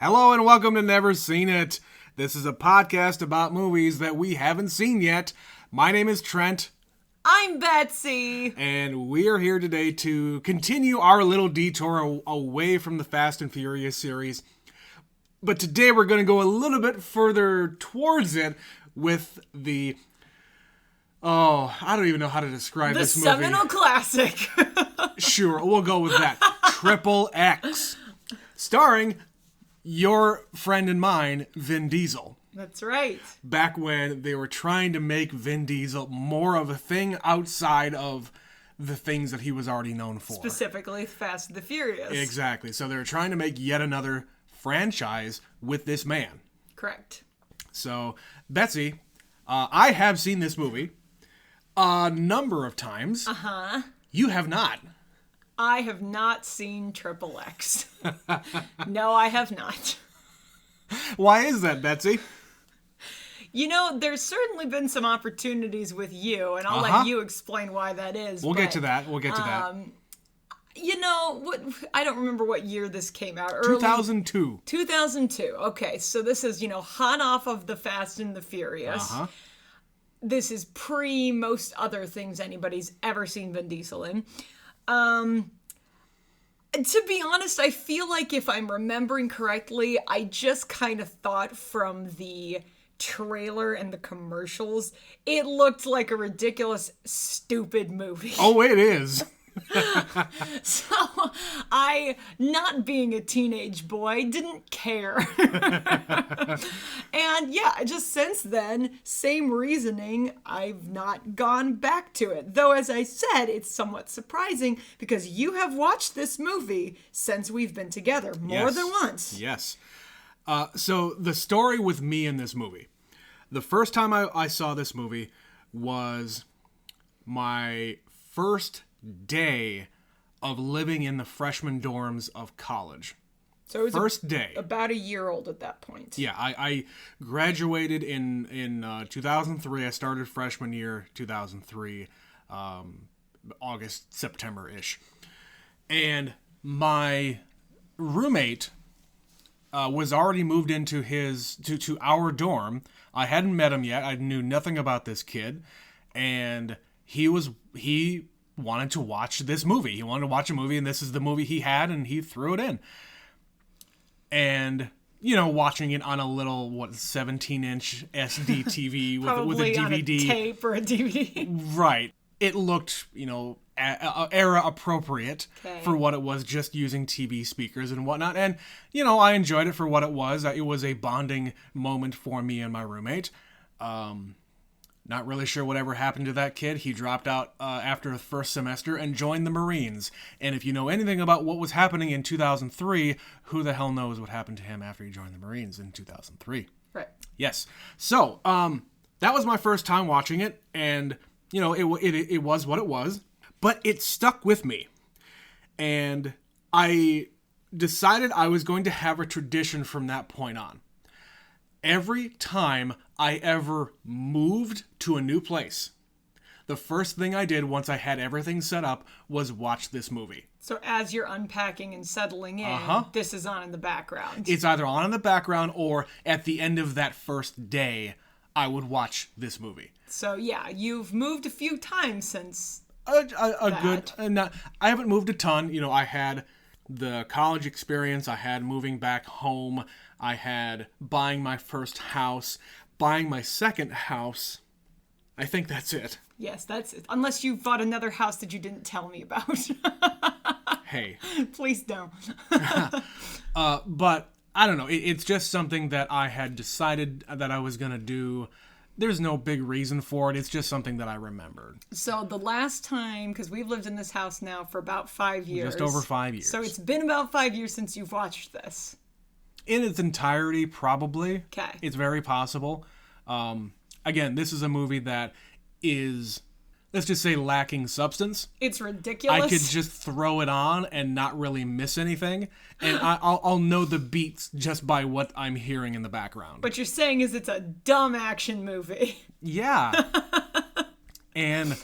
Hello and welcome to Never Seen It. This is a podcast about movies that we haven't seen yet. My name is Trent. I'm Betsy. And we are here today to continue our little detour away from the Fast and Furious series. But today we're going to go a little bit further towards it with the... Oh, I don't even know how to describe this movie. The seminal classic. Sure, we'll go with that. XXX. Starring your friend and mine, Vin Diesel. That's right. Back when they were trying to make Vin Diesel more of a thing outside of the things that he was already known for. Specifically, Fast and the Furious. Exactly. So they were trying to make yet another franchise with this man. Correct. So, Betsy, I have seen this movie a number of times. Uh-huh. You have not. I have not seen XXX. No, I have not. Why is that, Betsy? You know, there's certainly been some opportunities with you, and I'll let you explain why that is. We'll get to that. You know, I don't remember what year this came out. 2002. 2002. Okay, so this is, hot off of the Fast and the Furious. Uh-huh. This is pre most other things anybody's ever seen Vin Diesel in. To be honest, I feel like if I'm remembering correctly, I just kind of thought from the trailer and the commercials, it looked like a ridiculous, stupid movie. Oh, it is. So I, not being a teenage boy, didn't care. And yeah, just since then, same reasoning, I've not gone back to it. Though, as I said, it's somewhat surprising because you have watched this movie since we've been together more than once. Yes. So the story with me in this movie, the first time I saw this movie was my first day of living in the freshman dorms of college. So it was first day. About a year old at that point. Yeah, I graduated in 2003. I started freshman year 2003, August, September-ish. And my roommate was already moved into to our dorm. I hadn't met him yet. I knew nothing about this kid. And he wanted to watch this movie. He wanted to watch a movie, and this is the movie he had, and he threw it in. And, watching it on a little, 17-inch SD TV with a DVD. On a tape or a DVD. Right. It looked, era appropriate for what it was, just using TV speakers and whatnot. And, I enjoyed it for what it was. It was a bonding moment for me and my roommate. Not really sure whatever happened to that kid. He dropped out after the first semester and joined the Marines. And if you know anything about what was happening in 2003, who the hell knows what happened to him after he joined the Marines in 2003? Right. Yes. So, that was my first time watching it, and, it was what it was. But it stuck with me. And I decided I was going to have a tradition from that point on. Every time I ever moved to a new place, the first thing I did once I had everything set up was watch this movie. So as you're unpacking and settling in, this is on in the background. It's either on in the background or at the end of that first day, I would watch this movie. So yeah, you've moved a few times since I haven't moved a ton. I had the college experience. I had moving back home. I had buying my first house, buying my second house. I think that's it. Yes, that's it. Unless you bought another house that you didn't tell me about. Hey. Please don't. But I don't know. It's just something that I had decided that I was going to do. There's no big reason for it. It's just something that I remembered. So the last time, because we've lived in this house now for about 5 years. Just over 5 years. So it's been about 5 years since you've watched this. In its entirety, probably. Okay. It's very possible. Again, this is a movie that is, let's just say, lacking substance. It's ridiculous. I could just throw it on and not really miss anything. And I'll know the beats just by what I'm hearing in the background. What you're saying is it's a dumb action movie. Yeah. And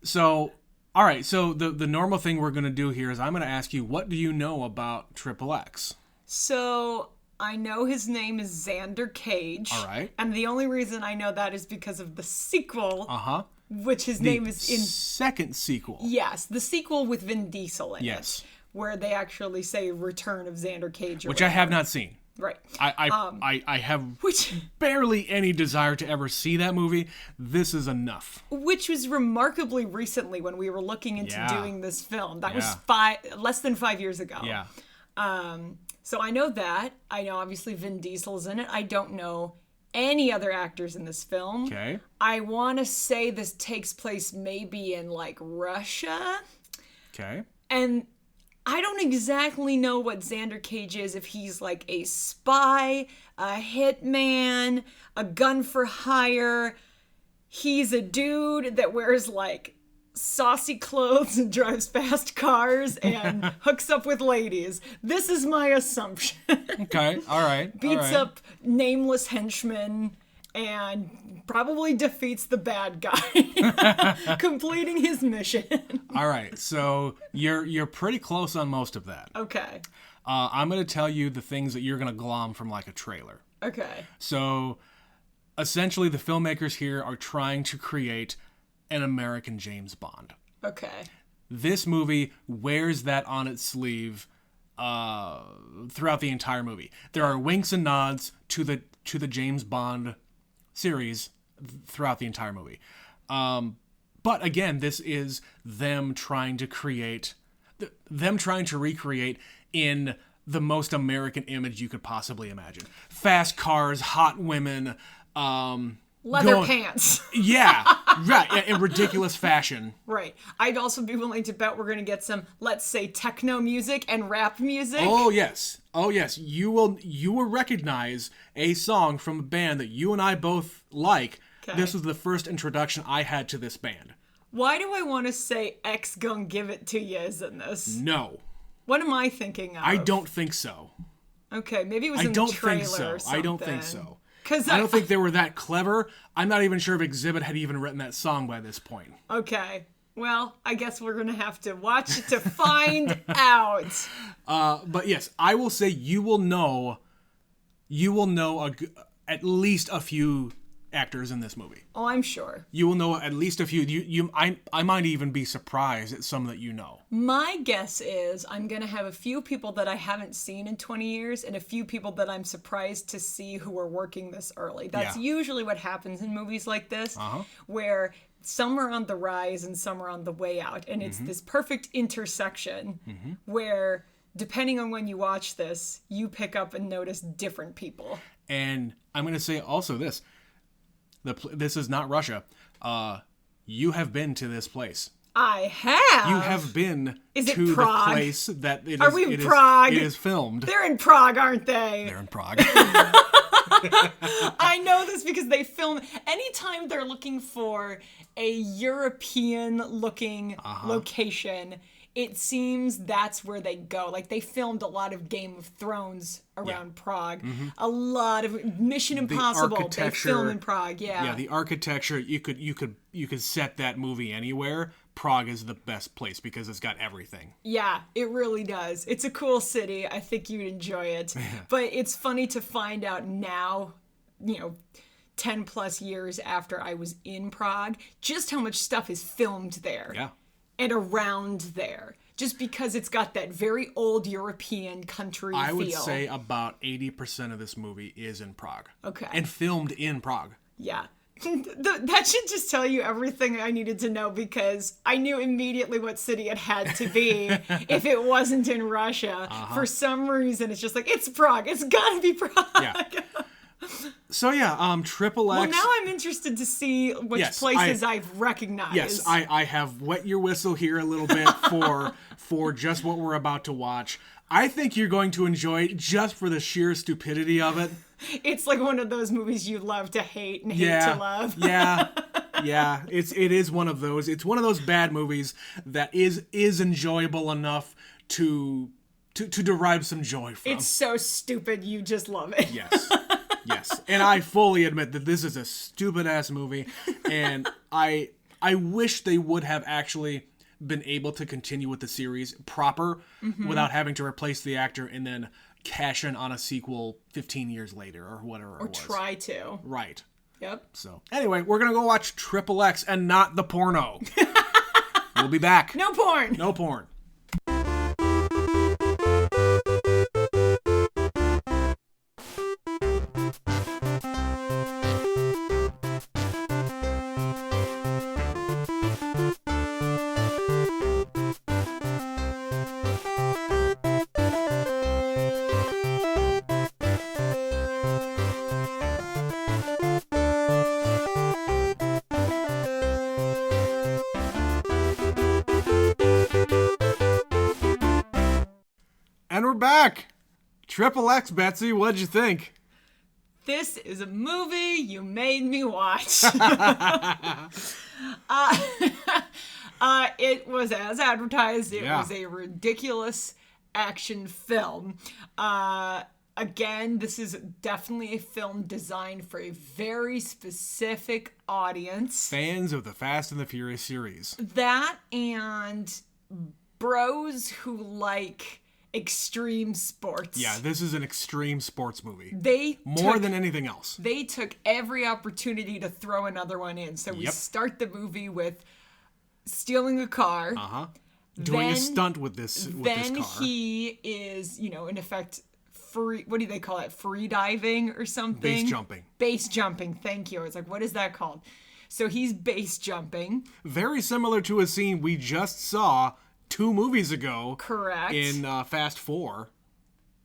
so, all right. So the normal thing we're going to do here is I'm going to ask you, what do you know about XXX? So I know his name is Xander Cage. All right. And the only reason I know that is because of the sequel, which his name is in... second sequel. Yes, the sequel with Vin Diesel in Yes. it, where they actually say Return of Xander Cage. Which I have not seen. Right. I have barely any desire to ever see that movie. This is enough. Which was remarkably recently when we were looking into doing this film. That was less than 5 years ago. Yeah. So I know that. I know obviously Vin Diesel's in it. I don't know any other actors in this film. Okay. I want to say this takes place maybe in like Russia. Okay. And I don't exactly know what Xander Cage is, if he's like a spy, a hitman, a gun for hire. He's a dude that wears like saucy clothes and drives fast cars and hooks up with ladies. This is my assumption. Okay, all right. Beats up nameless henchmen and probably defeats the bad guy, completing his mission. All right, so you're pretty close on most of that. Okay. I'm going to tell you the things that you're going to glom from like a trailer. Okay. So essentially the filmmakers here are trying to create an American James Bond. Okay. This movie wears that on its sleeve throughout the entire movie. There are winks and nods to the James Bond series throughout the entire movie. But again, this is them trying to recreate in the most American image you could possibly imagine. Fast cars, hot women, leather pants. Yeah, right, in ridiculous fashion. Right. I'd also be willing to bet we're going to get some, let's say, techno music and rap music. Oh, yes. Oh, yes. You will recognize a song from a band that you and I both like. Okay. This was the first introduction I had to this band. Why do I want to say X Gon Give It To You is in this? No. What am I thinking of? I don't think so. Okay, maybe it was in the trailer or something. I don't think so. I don't think they were that clever. I'm not even sure if Exhibit had even written that song by this point. Okay. Well, I guess we're going to have to watch it to find out. But yes, I will say you will know at least a few actors in this movie. Oh, I'm sure. You will know at least a few. I might even be surprised at some that you know. My guess is I'm going to have a few people that I haven't seen in 20 years and a few people that I'm surprised to see who are working this early. That's usually what happens in movies like this, where some are on the rise and some are on the way out. And it's this perfect intersection where, depending on when you watch this, you pick up and notice different people. And I'm going to say also this. This is not Russia. You have been to this place. I have. You have been to Prague? The place that it is. Are we in Prague? It is filmed. They're in Prague, aren't they? They're in Prague. I know this because they film anytime they're looking for a European-looking location. It seems that's where they go. Like, they filmed a lot of Game of Thrones around Prague. A lot of Mission Impossible they film in Prague. Yeah, the architecture, you could set that movie anywhere. Prague is the best place because it's got everything. Yeah, it really does. It's a cool city. I think you'd enjoy it. But it's funny to find out now, 10 plus years after I was in Prague, just how much stuff is filmed there. Yeah. And around there, just because it's got that very old European country feel. I would say about 80% of this movie is in Prague. Okay. And filmed in Prague. Yeah. That should just tell you everything I needed to know, because I knew immediately what city it had to be if it wasn't in Russia. For some reason, it's just like, it's Prague. It's gotta be Prague. Yeah. So yeah, XXX. Well, now I'm interested to see which places I've recognized. Yes, I have wet your whistle here a little bit for just what we're about to watch. I think you're going to enjoy it just for the sheer stupidity of it. It's like one of those movies you love to hate and hate to love. Yeah. It is one of those. It's one of those bad movies that is enjoyable enough to derive some joy from. It's so stupid, you just love it. Yes. Yes, and I fully admit that this is a stupid-ass movie, and I wish they would have actually been able to continue with the series proper without having to replace the actor and then cash in on a sequel 15 years later or whatever it was. Or try to. Right. Yep. So, anyway, we're going to go watch XXX and not the porno. We'll be back. No porn. No porn. And we're back. XXX, Betsy, what'd you think? This is a movie you made me watch. It was as advertised. It was a ridiculous action film. Again, this is definitely a film designed for a very specific audience. Fans of the Fast and the Furious series. That and bros who like extreme sports. Yeah, this is an extreme sports movie. More than anything else. They took every opportunity to throw another one in. So we start the movie with stealing a car. Doing a stunt with this car. Then he is, in effect, free. What do they call it? Free diving or something? Base jumping. Base jumping. Thank you. It's like, what is that called? So he's base jumping. Very similar to a scene we just saw 2 movies ago. Correct. In Fast 4.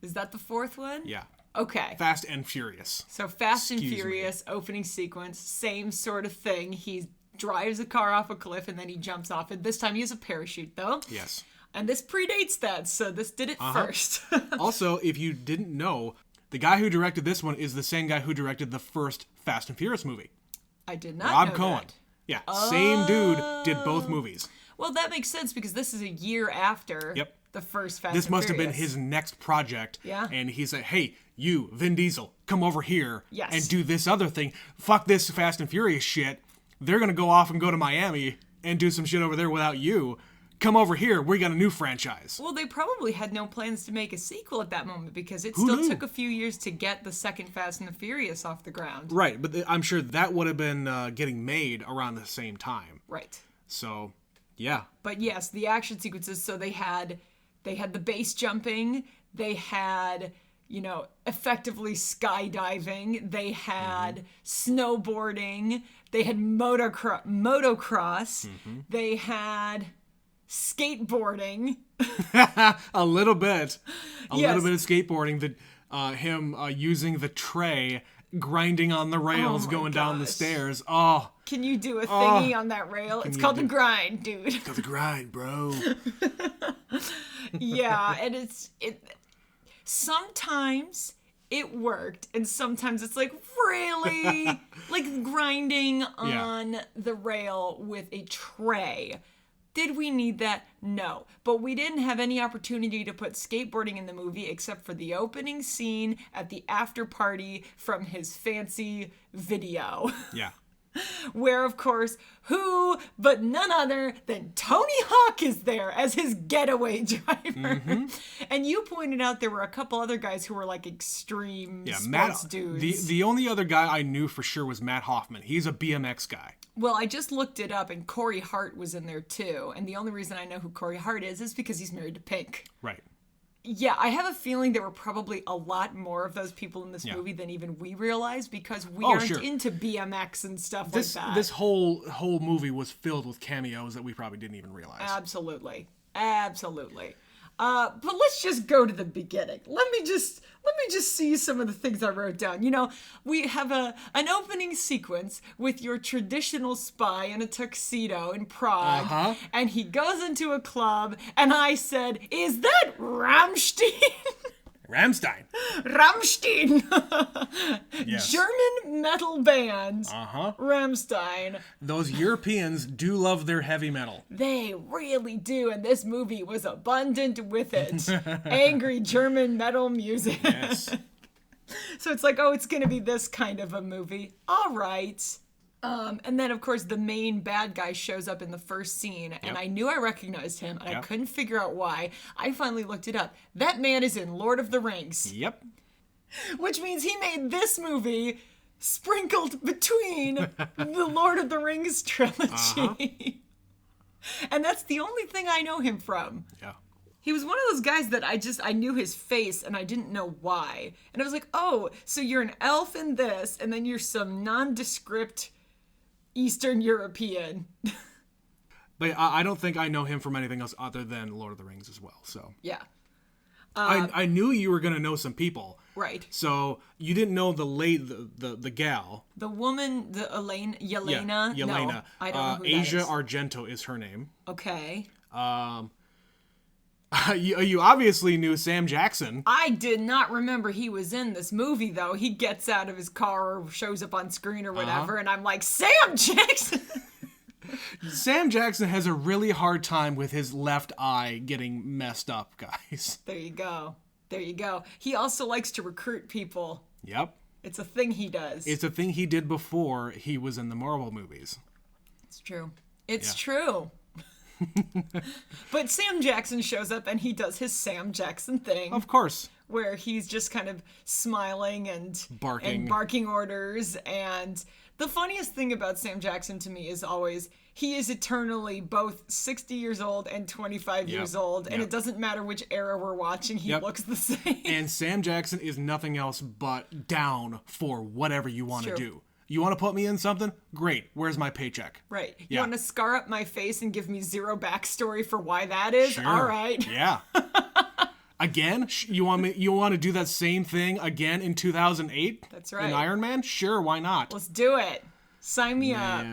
Is that the 4th one? Yeah. Okay. Fast and Furious. So Fast and Furious, opening sequence, same sort of thing. He drives a car off a cliff and then he jumps off it. This time he has a parachute, though. Yes. And this predates that, so this did it first. Also, if you didn't know, the guy who directed this one is the same guy who directed the first Fast and Furious movie. I did not know Rob Cohen. that. Yeah, same dude did both movies. Well, that makes sense because this is a year after the first Fast and Furious. This must have been his next project. Yeah. And he's like, hey, you, Vin Diesel, come over here Yes. and do this other thing. Fuck this Fast and Furious shit. They're going to go off and go to Miami and do some shit over there without you. Come over here. We got a new franchise. Well, they probably had no plans to make a sequel at that moment because it Who still knew? took a few years to get the second Fast and the Furious off the ground. Right, but I'm sure that would have been getting made around the same time. Right. So, yeah. But yes, the action sequences, so they had the base jumping, they had, effectively skydiving, they had snowboarding, they had motocross, they had skateboarding. A little bit. A Yes. little bit of skateboarding. Him using the tray, grinding on the rails, Oh my going down the gosh. stairs. Oh, Can you do a thingy on that rail? It's called the grind, dude. got the grind, bro. Yeah, and sometimes it worked, and sometimes it's like, really? Like grinding on the rail with a tray. Did we need that? No. But we didn't have any opportunity to put skateboarding in the movie except for the opening scene at the after party from his fancy video. Yeah. Where, of course, who but none other than Tony Hawk is there as his getaway driver. And you pointed out there were a couple other guys who were like extreme sports dudes. The only other guy I knew for sure was Matt Hoffman. He's a BMX guy. Well, I just looked it up, and Corey Hart was in there too. And the only reason I know who Corey Hart is because he's married to Pink. Right. Yeah, I have a feeling there were probably a lot more of those people in this movie than even we realized because we aren't into BMX and stuff like that. This whole movie was filled with cameos that we probably didn't even realize. Absolutely. But let's just go to the beginning. Let me just see some of the things I wrote down. We have an opening sequence with your traditional spy in a tuxedo in Prague, and he goes into a club, and I said, "Is that Rammstein?" Rammstein. Yes. German metal band. Rammstein. Those Europeans do love their heavy metal. They really do, and this movie was abundant with it. Angry German metal music. Yes. So it's like, oh, it's going to be this kind of a movie. All right. And then, of course, the main bad guy shows up in the first scene, and I knew I recognized him, and I couldn't figure out why. I finally looked it up. That man is in Lord of the Rings. Yep. Which means he made this movie sprinkled between the Lord of the Rings trilogy. And that's the only thing I know him from. Yeah. He was one of those guys that I knew his face and I didn't know why. And I was like, oh, so you're an elf in this, and then you're some nondescript Eastern European. But I don't think I know him from anything else other than Lord of the Rings as well. So yeah. I knew you were going to know some people. Right. So you didn't know the gal. The woman, Yelena. Yeah, Yelena. No, I don't know who Asia that is. Argento is her name. Okay. You obviously knew Sam Jackson. I did not remember he was in this movie, though. He gets out of his car or shows up on screen or whatever, and I'm like, Sam Jackson! Sam Jackson has a really hard time with his left eye getting messed up, guys. There you go. There you go. He also likes to recruit people. Yep. It's a thing he does. It's a thing he did before he was in the Marvel movies. It's true. It's true. But Sam Jackson shows up and he does his Sam Jackson thing. Of course. Where he's just kind of smiling and barking orders. And the funniest thing about Sam Jackson to me is always he is eternally both 60 years old and 25 years old. And it doesn't matter which era we're watching, he looks the same. And Sam Jackson is nothing else but down for whatever you want to do. You want to put me in something? Great. Where's my paycheck? Right. You want to scar up my face and give me zero backstory for why that is? Sure. All right. Yeah. Again? You want to do that same thing again in 2008? That's right. In Iron Man? Sure, why not? Let's do it. Sign me up.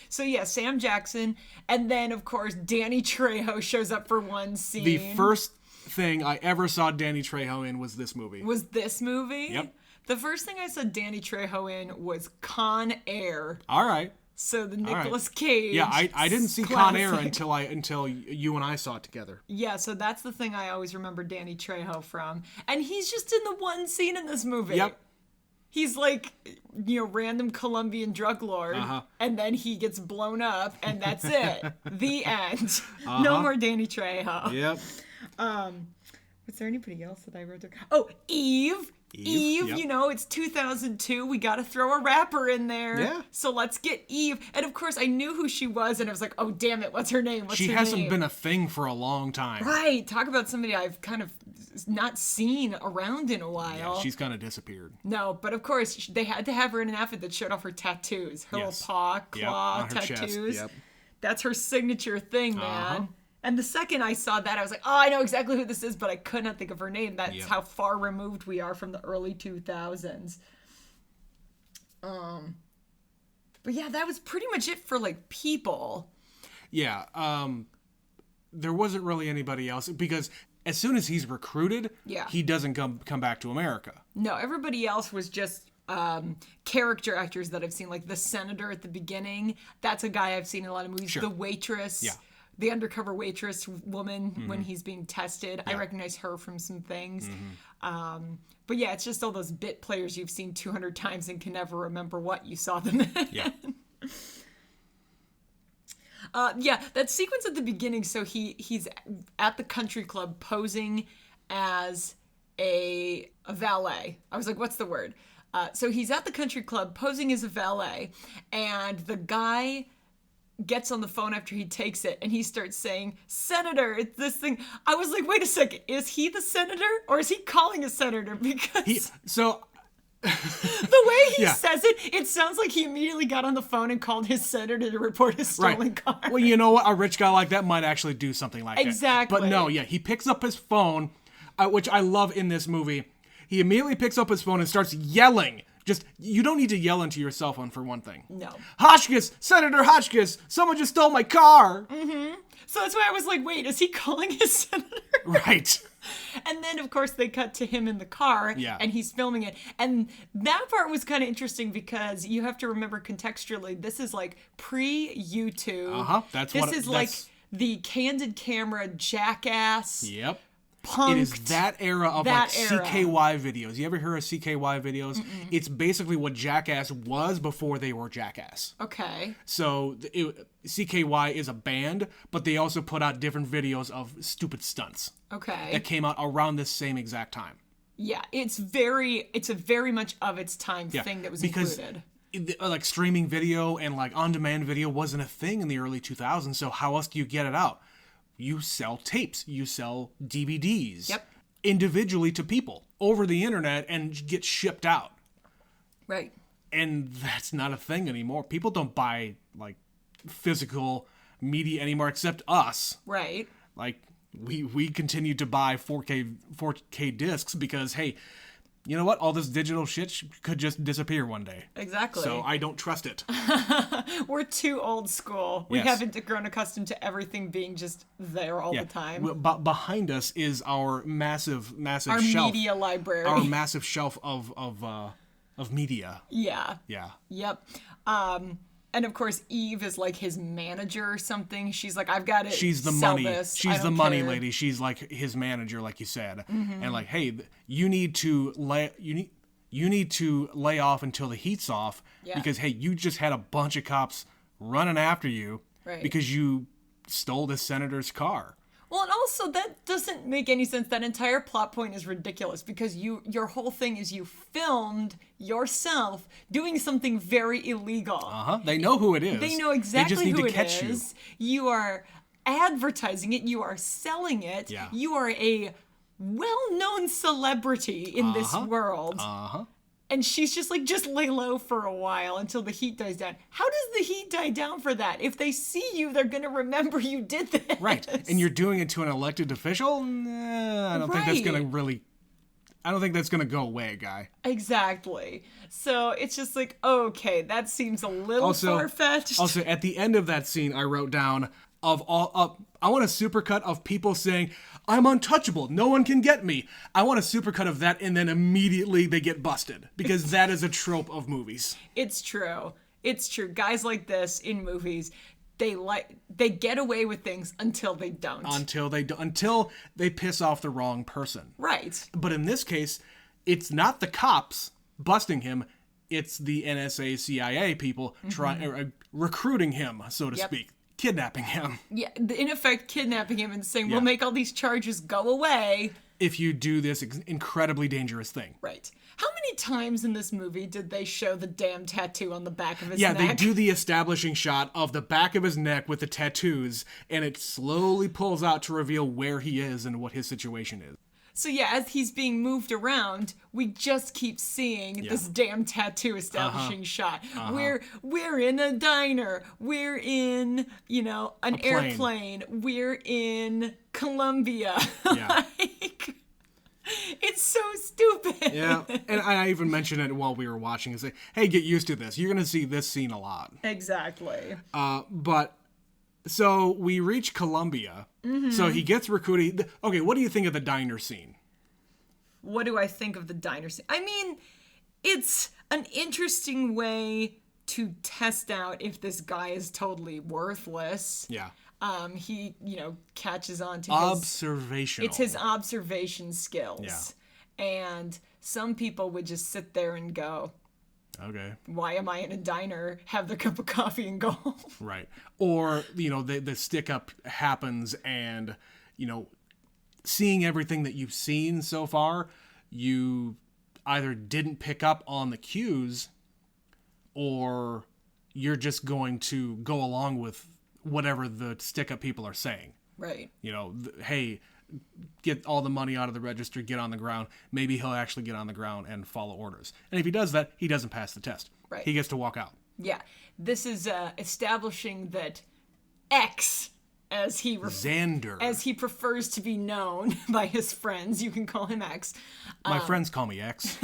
So yeah, Sam Jackson, and then of course Danny Trejo shows up for one scene. The first thing I ever saw Danny Trejo in was this movie. Was this movie? Yep. The first thing I saw Danny Trejo in was Con Air. All right. So the Nicolas Cage. Yeah, I didn't see Con Air until you and I saw it together. Yeah, so that's the thing I always remember Danny Trejo from. And he's just in the one scene in this movie. Yep. He's like, random Colombian drug lord, and then he gets blown up, and that's it. The end. No more Danny Trejo. Yep. Was there anybody else that I wrote there? Oh, Eve. Eve, yep. It's 2002. We got to throw a rapper in there. Yeah. So let's get Eve. And of course, I knew who she was, and I was like, oh, damn it. What's her name? She hasn't been a thing for a long time. Right. Talk about somebody I've kind of not seen around in a while. Yeah, she's kind of disappeared. No, but of course, they had to have her in an outfit that showed off her tattoos. Her little paw, claw tattoos. Yep. That's her signature thing, man. And the second I saw that, I was like, oh, I know exactly who this is, but I could not think of her name. That's how far removed we are from the early 2000s. But yeah, that was pretty much it for, people. Yeah, there wasn't really anybody else, because as soon as he's recruited, he doesn't come back to America. No, everybody else was just character actors that I've seen, like the senator at the beginning. That's a guy I've seen in a lot of movies. Sure. The waitress. Yeah. The undercover waitress woman when he's being tested. Yeah. I recognize her from some things. But yeah, it's just all those bit players you've seen 200 times and can never remember what you saw them in. Yeah. That sequence at the beginning, so he's at the country club posing as a valet. I was like, what's the word? So he's at the country club posing as a valet, and the guy gets on the phone after he takes it, and he starts saying, Senator, it's this thing. I was like, wait a second, is he the senator, or is he calling a senator? Because the way he says it sounds like he immediately got on the phone and called his senator to report his stolen car. Well, you know what? A rich guy like that might actually do something like that. Exactly. But no, he picks up his phone, which I love in this movie. He immediately picks up his phone and starts yelling. You don't need to yell into your cell phone for one thing. No. Hotchkiss! Senator Hotchkiss! Someone just stole my car! Mm-hmm. So that's why I was like, wait, is he calling his senator? Right. And then, of course, they cut to him in the car, and he's filming it. And that part was kind of interesting because you have to remember contextually, this is like pre-YouTube. This is like the candid camera Jackass. Yep. punked. It is that era of that like era. CKY videos. You ever hear of CKY videos? Mm-mm. It's basically what Jackass was before they were Jackass. Okay. So CKY is a band, but they also put out different videos of stupid stunts. Okay. That came out around this same exact time. Yeah, it's a very much of its time thing that was included. Like streaming video and like on-demand video wasn't a thing in the early 2000s, so how else do you get it out? You sell tapes, you sell DVDs individually to people over the internet and get shipped out. Right. And that's not a thing anymore. People don't buy like physical media anymore except us. Right. Like we continue to buy 4K discs because, hey, you know what? All this digital shit could just disappear one day. Exactly. So I don't trust it. We're too old school. We haven't grown accustomed to everything being just there all the time. But behind us is our massive our shelf. Media library. Our massive shelf of media. Yeah. Yeah. Yep. And of course, Eve is like his manager or something. She's like, I've got to She's the sell money. this. She's the money lady. She's like his manager, like you said. Mm-hmm. And like, hey, you need to lay off until the heat's off because hey, you just had a bunch of cops running after you because you stole this senator's car. Well, and also that doesn't make any sense. That entire plot point is ridiculous because your whole thing is you filmed yourself doing something very illegal. They know who it is. They know exactly they just need who to it catch is. You are advertising it. You are selling it. Yeah. You are a well-known celebrity in this world. And she's just like, just lay low for a while until the heat dies down. How does the heat die down for that? If they see you, they're going to remember you did this. Right. And you're doing it to an elected official? Nah, I don't think that's going to go away, guy. Exactly. So it's just like, okay, that seems a little far-fetched. Also, at the end of that scene, I wrote down, I want a supercut of people saying, I'm untouchable, no one can get me. I want a supercut of that, and then immediately they get busted. Because that is a trope of movies. It's true. It's true. Guys like this in movies, they get away with things until they don't. Until they piss off the wrong person. Right. But in this case, it's not the cops busting him, it's the NSA, CIA people recruiting him, so to speak. Kidnapping him. Yeah, in effect, kidnapping him and saying, we'll make all these charges go away. If you do this incredibly dangerous thing. Right. How many times in this movie did they show the damn tattoo on the back of his neck? Yeah, they do the establishing shot of the back of his neck with the tattoos, and it slowly pulls out to reveal where he is and what his situation is. So yeah, as he's being moved around, we just keep seeing this damn tattoo establishing shot. We're in a diner. We're in, an airplane. We're in Colombia. Yeah. Like, it's so stupid. Yeah, and I even mentioned it while we were watching. It's like, hey, get used to this. You're going to see this scene a lot. Exactly. So we reach Colombia. Mm-hmm. So he gets recruited. Okay, what do you think of the diner scene? What do I think of the diner scene? I mean, it's an interesting way to test out if this guy is totally worthless. Yeah. He, catches on to observational. It's his observation skills. Yeah. And some people would just sit there and go, okay, why am I in a diner, have the cup of coffee and go home? Right. Or, the stick up happens and, seeing everything that you've seen so far, you either didn't pick up on the cues or you're just going to go along with whatever the stick up people are saying. Right. Hey, get all the money out of the register, get on the ground. Maybe he'll actually get on the ground and follow orders. And if he does that, he doesn't pass the test. Right. He gets to walk out. Yeah. This is establishing that X, as he prefers to be known by his friends, you can call him X. My friends call me X.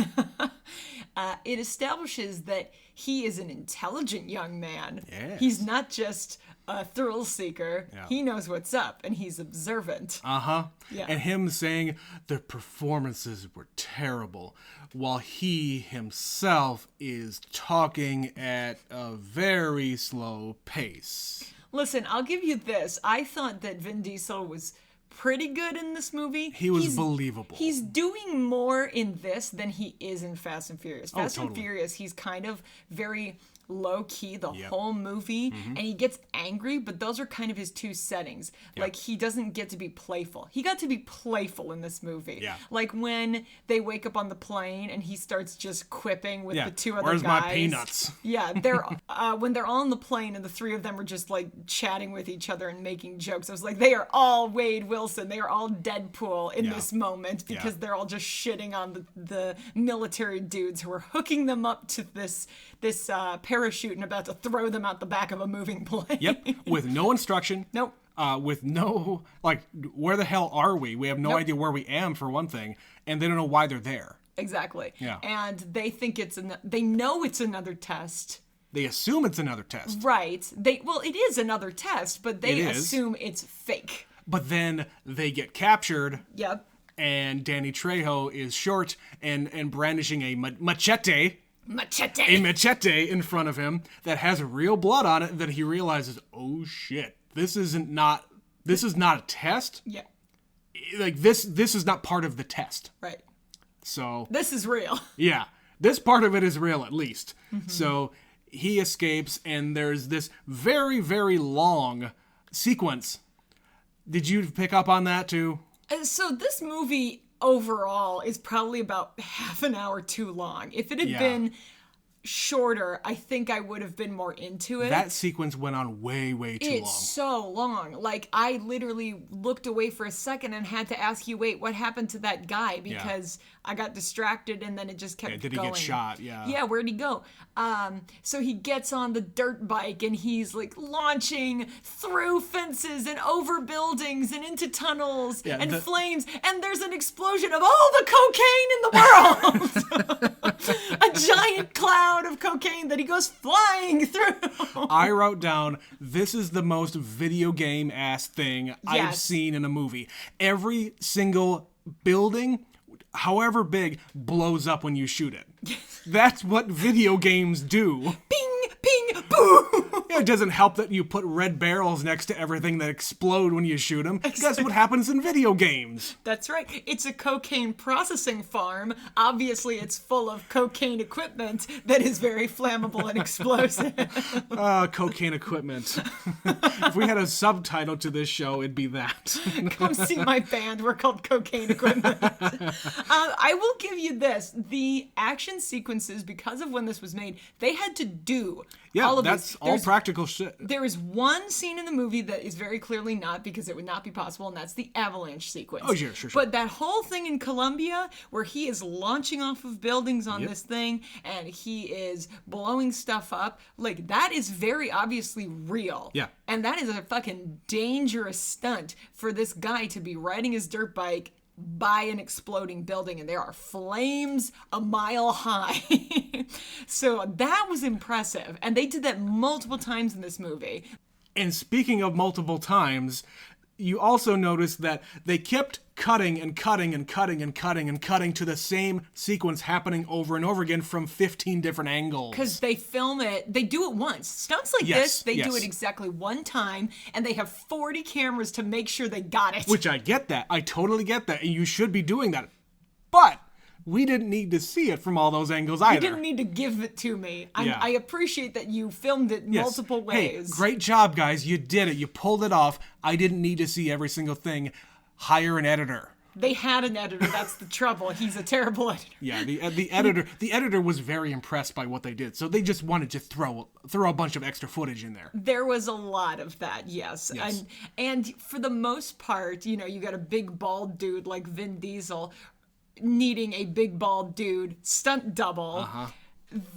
It establishes that he is an intelligent young man. Yes. He's not just a thrill seeker. Yeah. He knows what's up, and he's observant. Yeah. And him saying the performances were terrible, while he himself is talking at a very slow pace. Listen, I'll give you this. I thought that Vin Diesel was pretty good in this movie. He was believable. He's doing more in this than he is in Fast and Furious. Fast and totally. Furious, he's kind of very low-key the whole movie, and he gets angry, but those are kind of his two settings. Like, he doesn't get to be playful. He got to be playful in this movie. Yeah. Like, when they wake up on the plane, and he starts just quipping with the two other Where's guys. my peanuts? Yeah, they're when they're all on the plane, and the three of them are just, like, chatting with each other and making jokes. I was like, they are all Wade Wilson. They are all Deadpool in this moment, because they're all just shitting on the military dudes who are hooking them up to this parachute and about to throw them out the back of a moving plane. Yep, with no instruction. Nope. With no, like, where the hell are we? We have no idea where we am, for one thing, and they don't know why they're there. Exactly. Yeah. And they think they know it's another test. They assume it's another test. Right. It is another test, but they assume it's fake. But then they get captured. Yep. And Danny Trejo is short and brandishing a machete. Machete. A machete in front of him that has real blood on it. That he realizes, oh shit, this is not a test. Yeah. Like this is not part of the test. Right. So this is real. Yeah, this part of it is real at least. So he escapes, and there's this very, very long sequence. Did you pick up on that too? So this movie overall is probably about half an hour too long. If it had been shorter, I think I would have been more into it. That sequence went on way, way too long. It's so long. Like, I literally looked away for a second and had to ask you, wait, what happened to that guy? Because I got distracted and then it just kept going. Did he get shot? Yeah. Yeah, where'd he go? So he gets on the dirt bike and he's like launching through fences and over buildings and into tunnels and flames. And there's an explosion of all the cocaine in the world. A giant cloud of cocaine that he goes flying through. I wrote down, this is the most video game ass thing I've seen in a movie. Every single building, however big, blows up when you shoot it. That's what video games do. Ping, ping, boo! It doesn't help that you put red barrels next to everything that explode when you shoot them. Exactly. That's what happens in video games. That's right. It's a cocaine processing farm. Obviously, it's full of cocaine equipment that is very flammable and explosive. Cocaine equipment. If we had a subtitle to this show, it'd be that. Come see my band. We're called Cocaine Equipment. I will give you this. The action sequences, because of when this was made, they had to do all of that's all practical shit. There is one scene in the movie that is very clearly not, because it would not be possible, and that's the avalanche sequence. Oh, sure. But that whole thing in Colombia, where he is launching off of buildings on this thing, and he is blowing stuff up, like, that is very obviously real. Yeah. And that is a fucking dangerous stunt for this guy to be riding his dirt bike by an exploding building, and there are flames a mile high. So that was impressive, and they did that multiple times in this movie. And speaking of multiple times, you also notice that they kept cutting and cutting and cutting and cutting and cutting to the same sequence happening over and over again from 15 different angles. Because they film it, they do it once. Stunts like this, they do it exactly one time, and they have 40 cameras to make sure they got it. Which I get that. I totally get that. And you should be doing that. But we didn't need to see it from all those angles either. You didn't need to give it to me. I appreciate that you filmed it multiple ways. Hey, great job, guys. You did it. You pulled it off. I didn't need to see every single thing. Hire an editor. They had an editor. That's the trouble. He's a terrible editor. Yeah, the editor was very impressed by what they did. So they just wanted to throw a bunch of extra footage in there. There was a lot of that, yes. And for the most part, you got a big bald dude like Vin Diesel needing a big bald dude stunt double.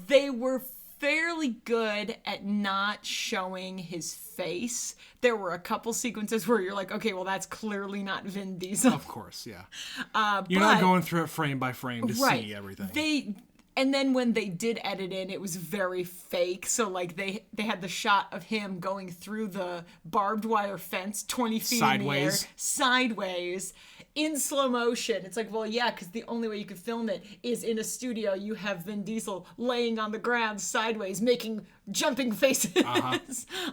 They were fairly good at not showing his face. There were a couple sequences where you're like, okay, well, that's clearly not Vin Diesel. Of course, yeah. You're not going through it frame by frame to see everything. And then when they did edit in, it was very fake. So, like, they had the shot of him going through the barbed wire fence 20 feet in the air, sideways, in slow motion. It's like, well, yeah, because the only way you could film it is in a studio. You have Vin Diesel laying on the ground sideways, making jumping faces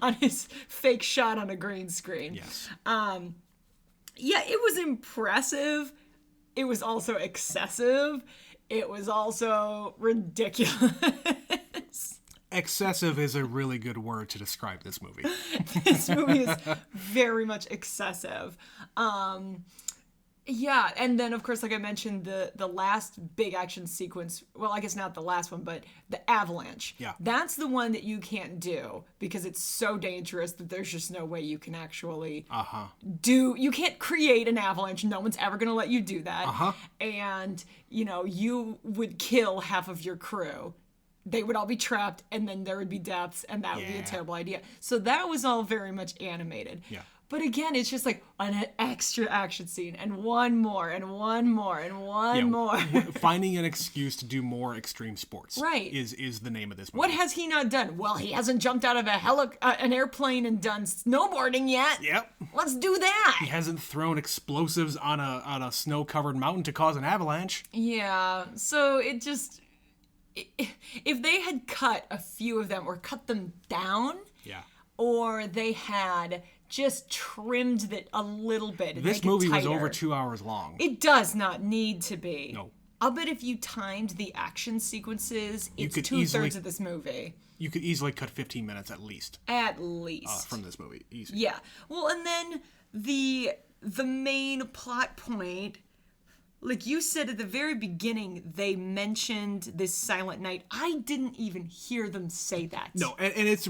on his fake shot on a green screen. Yes. Yeah, it was impressive. It was also excessive. It was also ridiculous. Excessive is a really good word to describe this movie. This movie is very much excessive. Yeah, and then of course, like I mentioned, the last big action sequence, well, I guess not the last one, but the avalanche. Yeah. That's the one that you can't do because it's so dangerous that there's just no way you can actually you can't create an avalanche. No one's ever going to let you do that. And, you would kill half of your crew. They would all be trapped, and then there would be deaths, and that would be a terrible idea. So that was all very much animated. Yeah. But again, it's just like an extra action scene, and one more, and one more, and one more. Finding an excuse to do more extreme sports, right, is the name of this movie. What has he not done? Well, he hasn't jumped out of an airplane and done snowboarding yet. Yep. Let's do that. He hasn't thrown explosives on a snow-covered mountain to cause an avalanche. Yeah. So it just, if they had cut a few of them or cut them down, or they had just trimmed it a little bit. This movie was over 2 hours long. It does not need to be. No. I'll bet if you timed the action sequences, it's 2/3 of this movie. You could easily cut 15 minutes at least. At least. From this movie. Easy. Yeah. Well, and then the main plot point, like you said at the very beginning, they mentioned this Silent Night. I didn't even hear them say that. No, and it's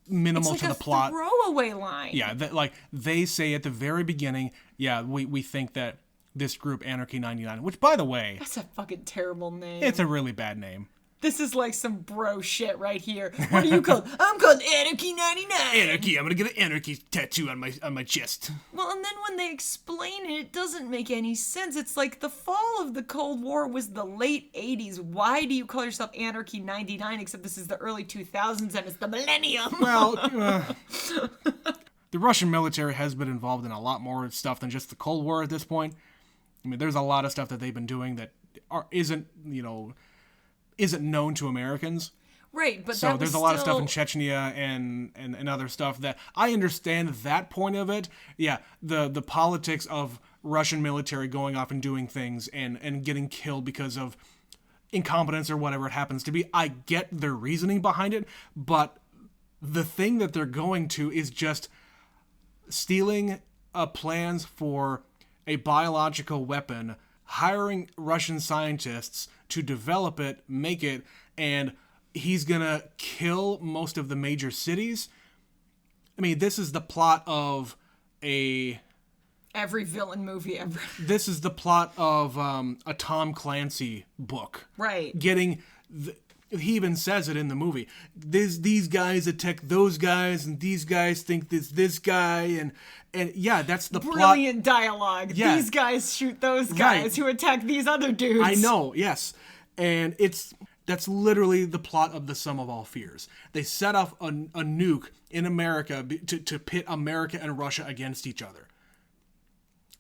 minimal it's like to the plot. Throwaway line. Yeah, they say at the very beginning, we think that this group, Anarchy 99, which by the way, that's a fucking terrible name. It's a really bad name. This is like some bro shit right here. What are you called? I'm called Anarchy 99. Anarchy. I'm gonna get an anarchy tattoo on my chest. Well, and then when they explain it, it doesn't make any sense. It's like the fall of the Cold War was the late 80s. Why do you call yourself Anarchy 99 except this is the early 2000s and it's the millennium? Well, the Russian military has been involved in a lot more stuff than just the Cold War at this point. I mean, there's a lot of stuff that they've been doing that isn't known to Americans. Right, but so there's a lot of stuff in Chechnya and other stuff that I understand that point of it. Yeah, the politics of Russian military going off and doing things and getting killed because of incompetence or whatever it happens to be. I get their reasoning behind it, but the thing that they're going to is just stealing plans for a biological weapon, hiring Russian scientists to develop it, make it, and he's gonna kill most of the major cities. I mean, this is the plot of every villain movie ever. This is the plot of a Tom Clancy book. Right. He even says it in the movie. These guys attack those guys, and these guys think this guy, and yeah, that's the brilliant dialogue. Yeah. These guys shoot those guys who attack these other dudes. I know, yes, and that's literally the plot of The Sum of All Fears. They set off a nuke in America to pit America and Russia against each other.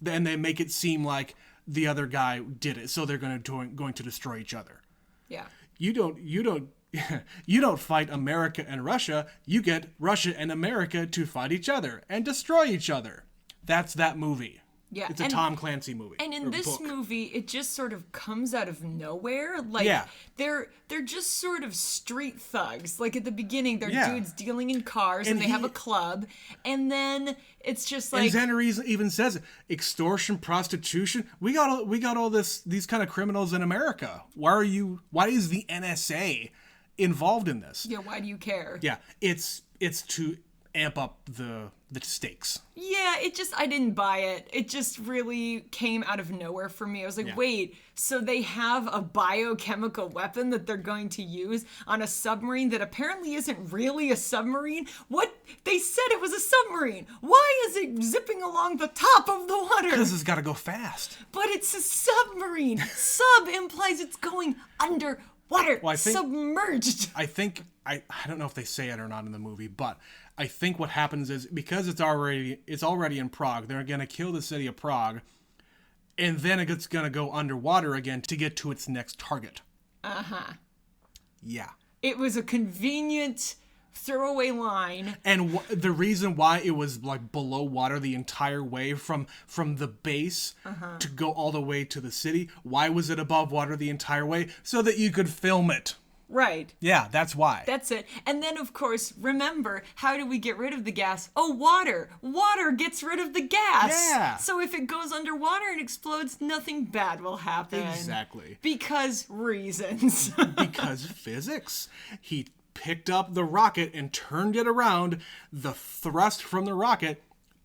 Then they make it seem like the other guy did it, so they're going to destroy each other. Yeah. You don't fight America and Russia. You get Russia and America to fight each other and destroy each other. That's that movie. Yeah, it's a Tom Clancy movie. And in this movie, it just sort of comes out of nowhere. Like they're just sort of street thugs. Like at the beginning, they're dudes dealing in cars, and they have a club, and then it's just like. And Xanner even says it: extortion, prostitution. We got all these kind of criminals in America. Why is the NSA involved in this? Yeah, why do you care? Yeah, it's to amp up the stakes. Yeah, I didn't buy it. It just really came out of nowhere for me. I was like, wait, so they have a biochemical weapon that they're going to use on a submarine that apparently isn't really a submarine? What? They said it was a submarine. Why is it zipping along the top of the water? Because it's got to go fast. But it's a submarine. Sub implies it's going under water, submerged. I think, I don't know if they say it or not in the movie, but I think what happens is because it's already in Prague, they're going to kill the city of Prague, and then it's going to go underwater again to get to its next target. Uh-huh. Yeah. It was a convenient throwaway line. And the reason why it was like below water the entire way from the base to go all the way to the city, why was it above water the entire way? So that you could film it. Right. Yeah, that's why. That's it. And then, of course, remember, how do we get rid of the gas? Oh, water. Water gets rid of the gas. Yeah. So if it goes underwater and explodes, nothing bad will happen. Exactly. Because reasons. Because physics. He picked up the rocket and turned it around. The thrust from the rocket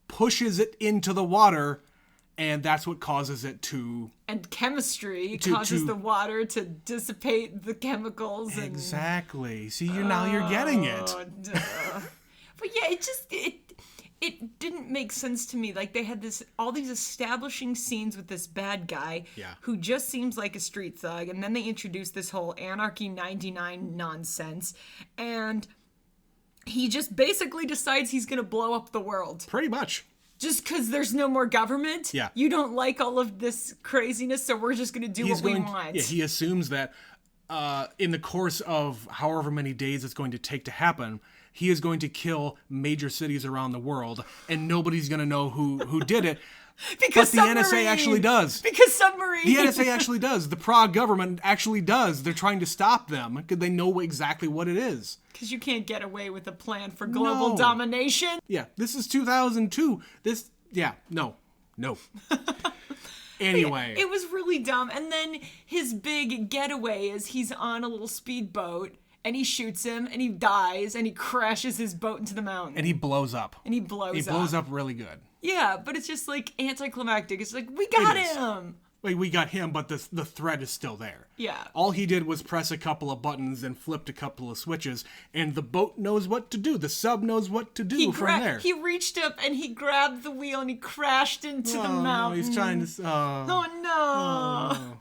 pushes it into the water, and that's what causes it to... And chemistry causes the water to dissipate the chemicals. Exactly. See, now you're getting it. But yeah, it didn't make sense to me. Like, they had all these establishing scenes with this bad guy who just seems like a street thug, and then they introduced this whole Anarchy 99 nonsense, and he just basically decides he's going to blow up the world. Pretty much. Just because there's no more government? Yeah. You don't like all of this craziness, so we're just going to do what we want. Yeah, he assumes that in the course of however many days it's going to take to happen, he is going to kill major cities around the world, and nobody's going to know who did it. Because but the NSA actually does. Because submarine. The NSA actually does. The Prague government actually does. They're trying to stop them because they know exactly what it is. Because you can't get away with a plan for global domination. Yeah, this is 2002. No. Anyway. It was really dumb. And then his big getaway is he's on a little speedboat, and he shoots him, and he dies, and he crashes his boat into the mountain. And he blows up. He blows up really good. Yeah, but it's just like anticlimactic. It's like, we got him. Wait, we got him, but the threat is still there. Yeah. All he did was press a couple of buttons and flipped a couple of switches, and the boat knows what to do. The sub knows what to do from there. He reached up and he grabbed the wheel and he crashed into the mountain. No, he's trying to... Oh, no. Oh.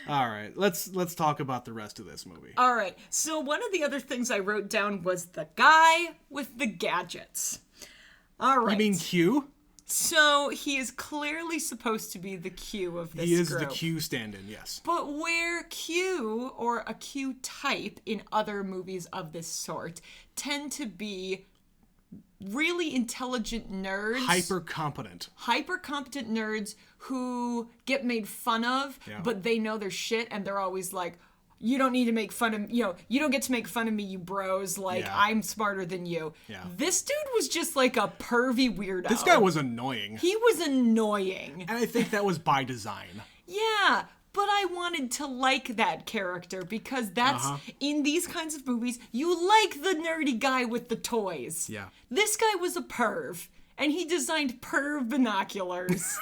All right, let's talk about the rest of this movie. All right, so one of the other things I wrote down was the guy with the gadgets. All right. You mean Q? So he is clearly supposed to be the Q of this group. He is the Q stand-in, yes. But where Q, or a Q type in other movies of this sort, tend to be really intelligent nerds. Hyper-competent nerds who get made fun of, but they know their shit, and they're always like, you don't need to make fun of, you don't get to make fun of me, you bros. Like, I'm smarter than you. Yeah. This dude was just like a pervy weirdo. This guy was annoying. He was annoying. And I think that was by design. Yeah, but I wanted to like that character because that's, in these kinds of movies, you like the nerdy guy with the toys. Yeah. This guy was a perv. And he designed perv binoculars.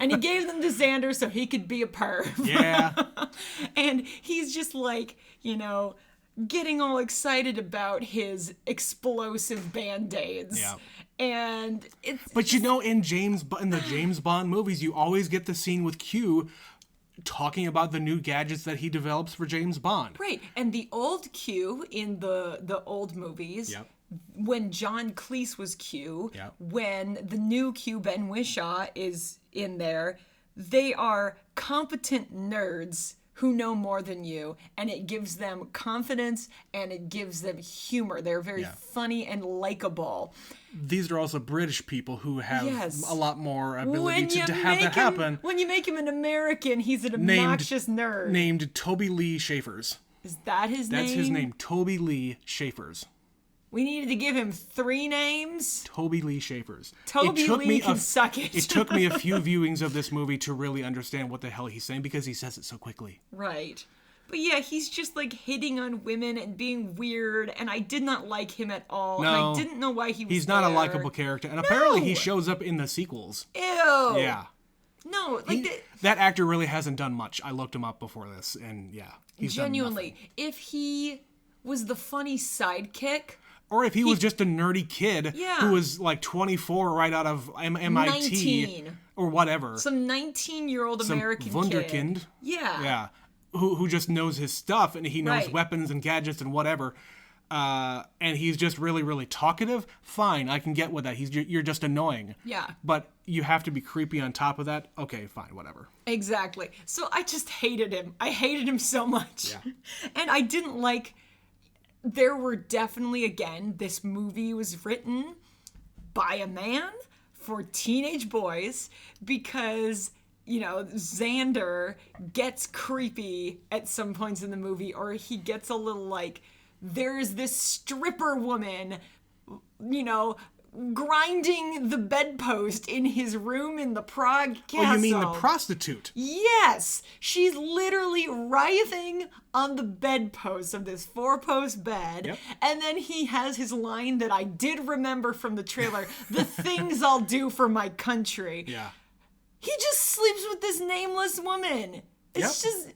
And he gave them to Xander so he could be a perv. Yeah. And he's just like, getting all excited about his explosive Band-Aids. Yeah. And it's... But in the James Bond movies, you always get the scene with Q talking about the new gadgets that he develops for James Bond. Right. And the old Q in the old movies... Yep. When John Cleese was Q, when the new Q, Ben Whishaw, is in there, they are competent nerds who know more than you, and it gives them confidence and it gives them humor. They're very funny and likable. These are also British people who have a lot more ability to have that happen. When you make him an American, he's an obnoxious nerd. Named Toby Lee Schaefers. Is that his name? That's his name, Toby Lee Schaefers. We needed to give him 3 names. Toby Lee Schaefers. Toby Lee can suck it. It took me a few viewings of this movie to really understand what the hell he's saying because he says it so quickly. Right. But yeah, he's just like hitting on women and being weird, and I did not like him at all. No, and I didn't know why he was He's not a likable character, and apparently he shows up in the sequels. Ew. Yeah. No, that actor really hasn't done much. I looked him up before this, and he's genuinely, done nothing. If he was the funny sidekick... Or if he was just a nerdy kid who was like 24 right out of MIT 19. Or whatever. Some 19-year-old American wunderkind. kid. Yeah. Yeah. Who just knows his stuff and he knows weapons and gadgets and whatever. And he's just really, really talkative. Fine, I can get with that. You're just annoying. Yeah. But you have to be creepy on top of that. Okay, fine, whatever. Exactly. So I just hated him. I hated him so much. Yeah. And I didn't like... there were definitely, again, this movie was written by a man for teenage boys because, you know, Xander gets creepy at some points in the movie, or he gets a little like, there's this stripper woman, you know, grinding the bedpost in his room in the Prague castle. Oh, you mean the prostitute? Yes! She's literally writhing on the bedpost of this 4-post bed. Yep. And then he has his line that I did remember from the trailer, the things I'll do for my country. Yeah. He just sleeps with this nameless woman. It's just...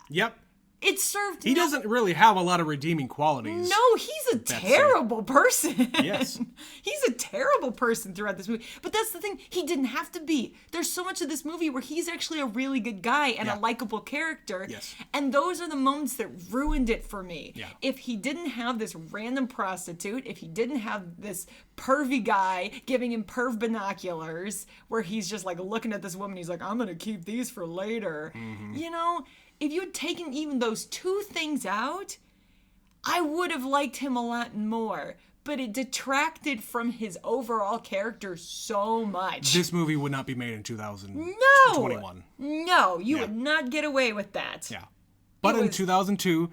Yep. It served... He doesn't really have a lot of redeeming qualities. No, he's a terrible person. Yes. He's a terrible person throughout this movie. But that's the thing. He didn't have to be. There's so much of this movie where he's actually a really good guy and a likable character. Yes. And those are the moments that ruined it for me. Yeah. If he didn't have this random prostitute, if he didn't have this pervy guy giving him perv binoculars where he's just like looking at this woman, he's like, I'm going to keep these for later. Mm-hmm. You know, if you had taken even those two things out, I would have liked him a lot more. But it detracted from his overall character so much. This movie would not be made in 2021. No, you would not get away with that. Yeah. But in 2002,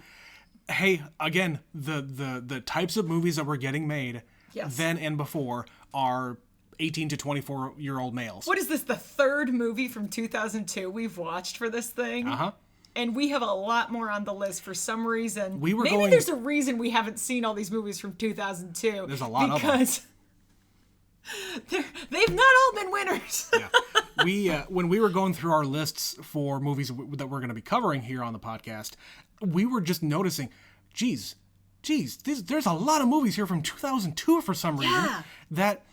hey, again, the types of movies that were getting made then and before are 18 to 24-year-old males. What is this, the third movie from 2002 we've watched for this thing? Uh-huh. And we have a lot more on the list for some reason. Maybe there's a reason we haven't seen all these movies from 2002. There's a lot of them. Because they've not all been winners. Yeah. When we were going through our lists for movies that we're going to be covering here on the podcast, we were just noticing, geez, there's a lot of movies here from 2002 for some reason that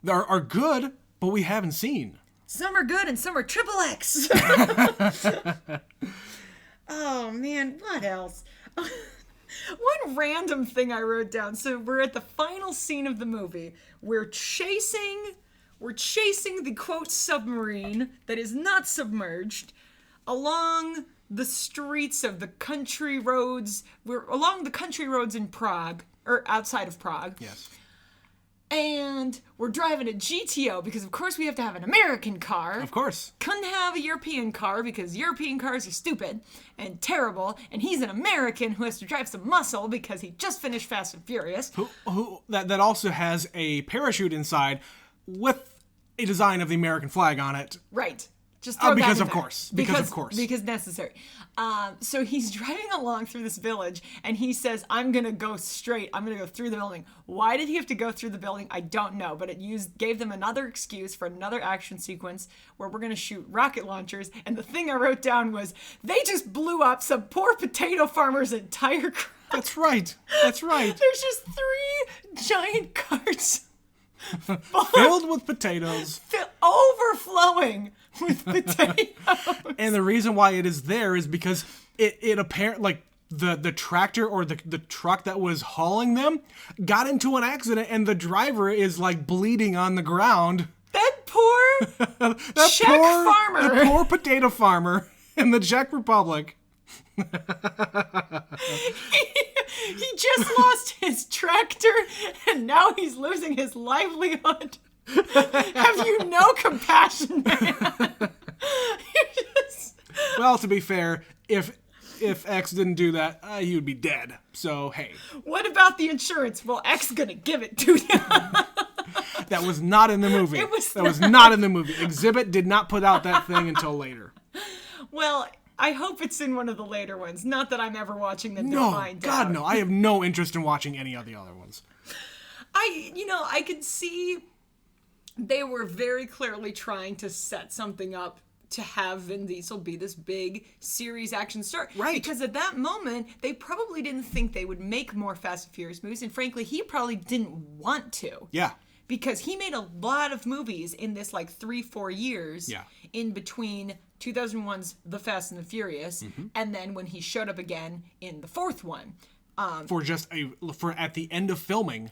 are good, but we haven't seen. Some are good and some are XXX. Oh, man, what else? One random thing I wrote down. So we're at the final scene of the movie. We're chasing the, quote, submarine that is not submerged along the streets of the country roads. We're along the country roads in Prague, or outside of Prague. Yes. And we're driving a GTO because, of course, we have to have an American car. Of course. Couldn't have a European car because European cars are stupid and terrible. And he's an American who has to drive some muscle because he just finished Fast and Furious. That also has a parachute inside with a design of the American flag on it. Right. Just throw because that in of there. course. Because necessary. So he's driving along through this village, and he says, I'm going to go straight. I'm going to go through the building. Why did he have to go through the building? I don't know, but it gave them another excuse for another action sequence where we're going to shoot rocket launchers, and the thing I wrote down was, they just blew up some poor potato farmer's entire crop. That's right. There's just 3 giant carts filled with potatoes. Overflowing with potatoes. And the reason why it is there is because it apparently, like, the tractor or the truck that was hauling them got into an accident, and the driver is, like, bleeding on the ground. That poor Czech farmer. The poor potato farmer in the Czech Republic. He just lost his tractor, and now he's losing his livelihood. Have you no compassion, man? Well, to be fair, if X didn't do that, he would be dead. So, hey. What about the insurance? Well, X gonna give it to you. That was not in the movie. That was not in the movie. Exhibit did not put out that thing until later. Well, I hope it's in one of the later ones. Not that I'm ever watching them to find out. God, no. I have no interest in watching any of the other ones. I could see they were very clearly trying to set something up to have Vin Diesel be this big series action star. Right. Because at that moment, they probably didn't think they would make more Fast and Furious movies. And frankly, he probably didn't want to. Yeah. Because he made a lot of movies in this, like, 3-4 years in between 2001's The Fast and the Furious and then when he showed up again in the 4th one. For at the end of filming,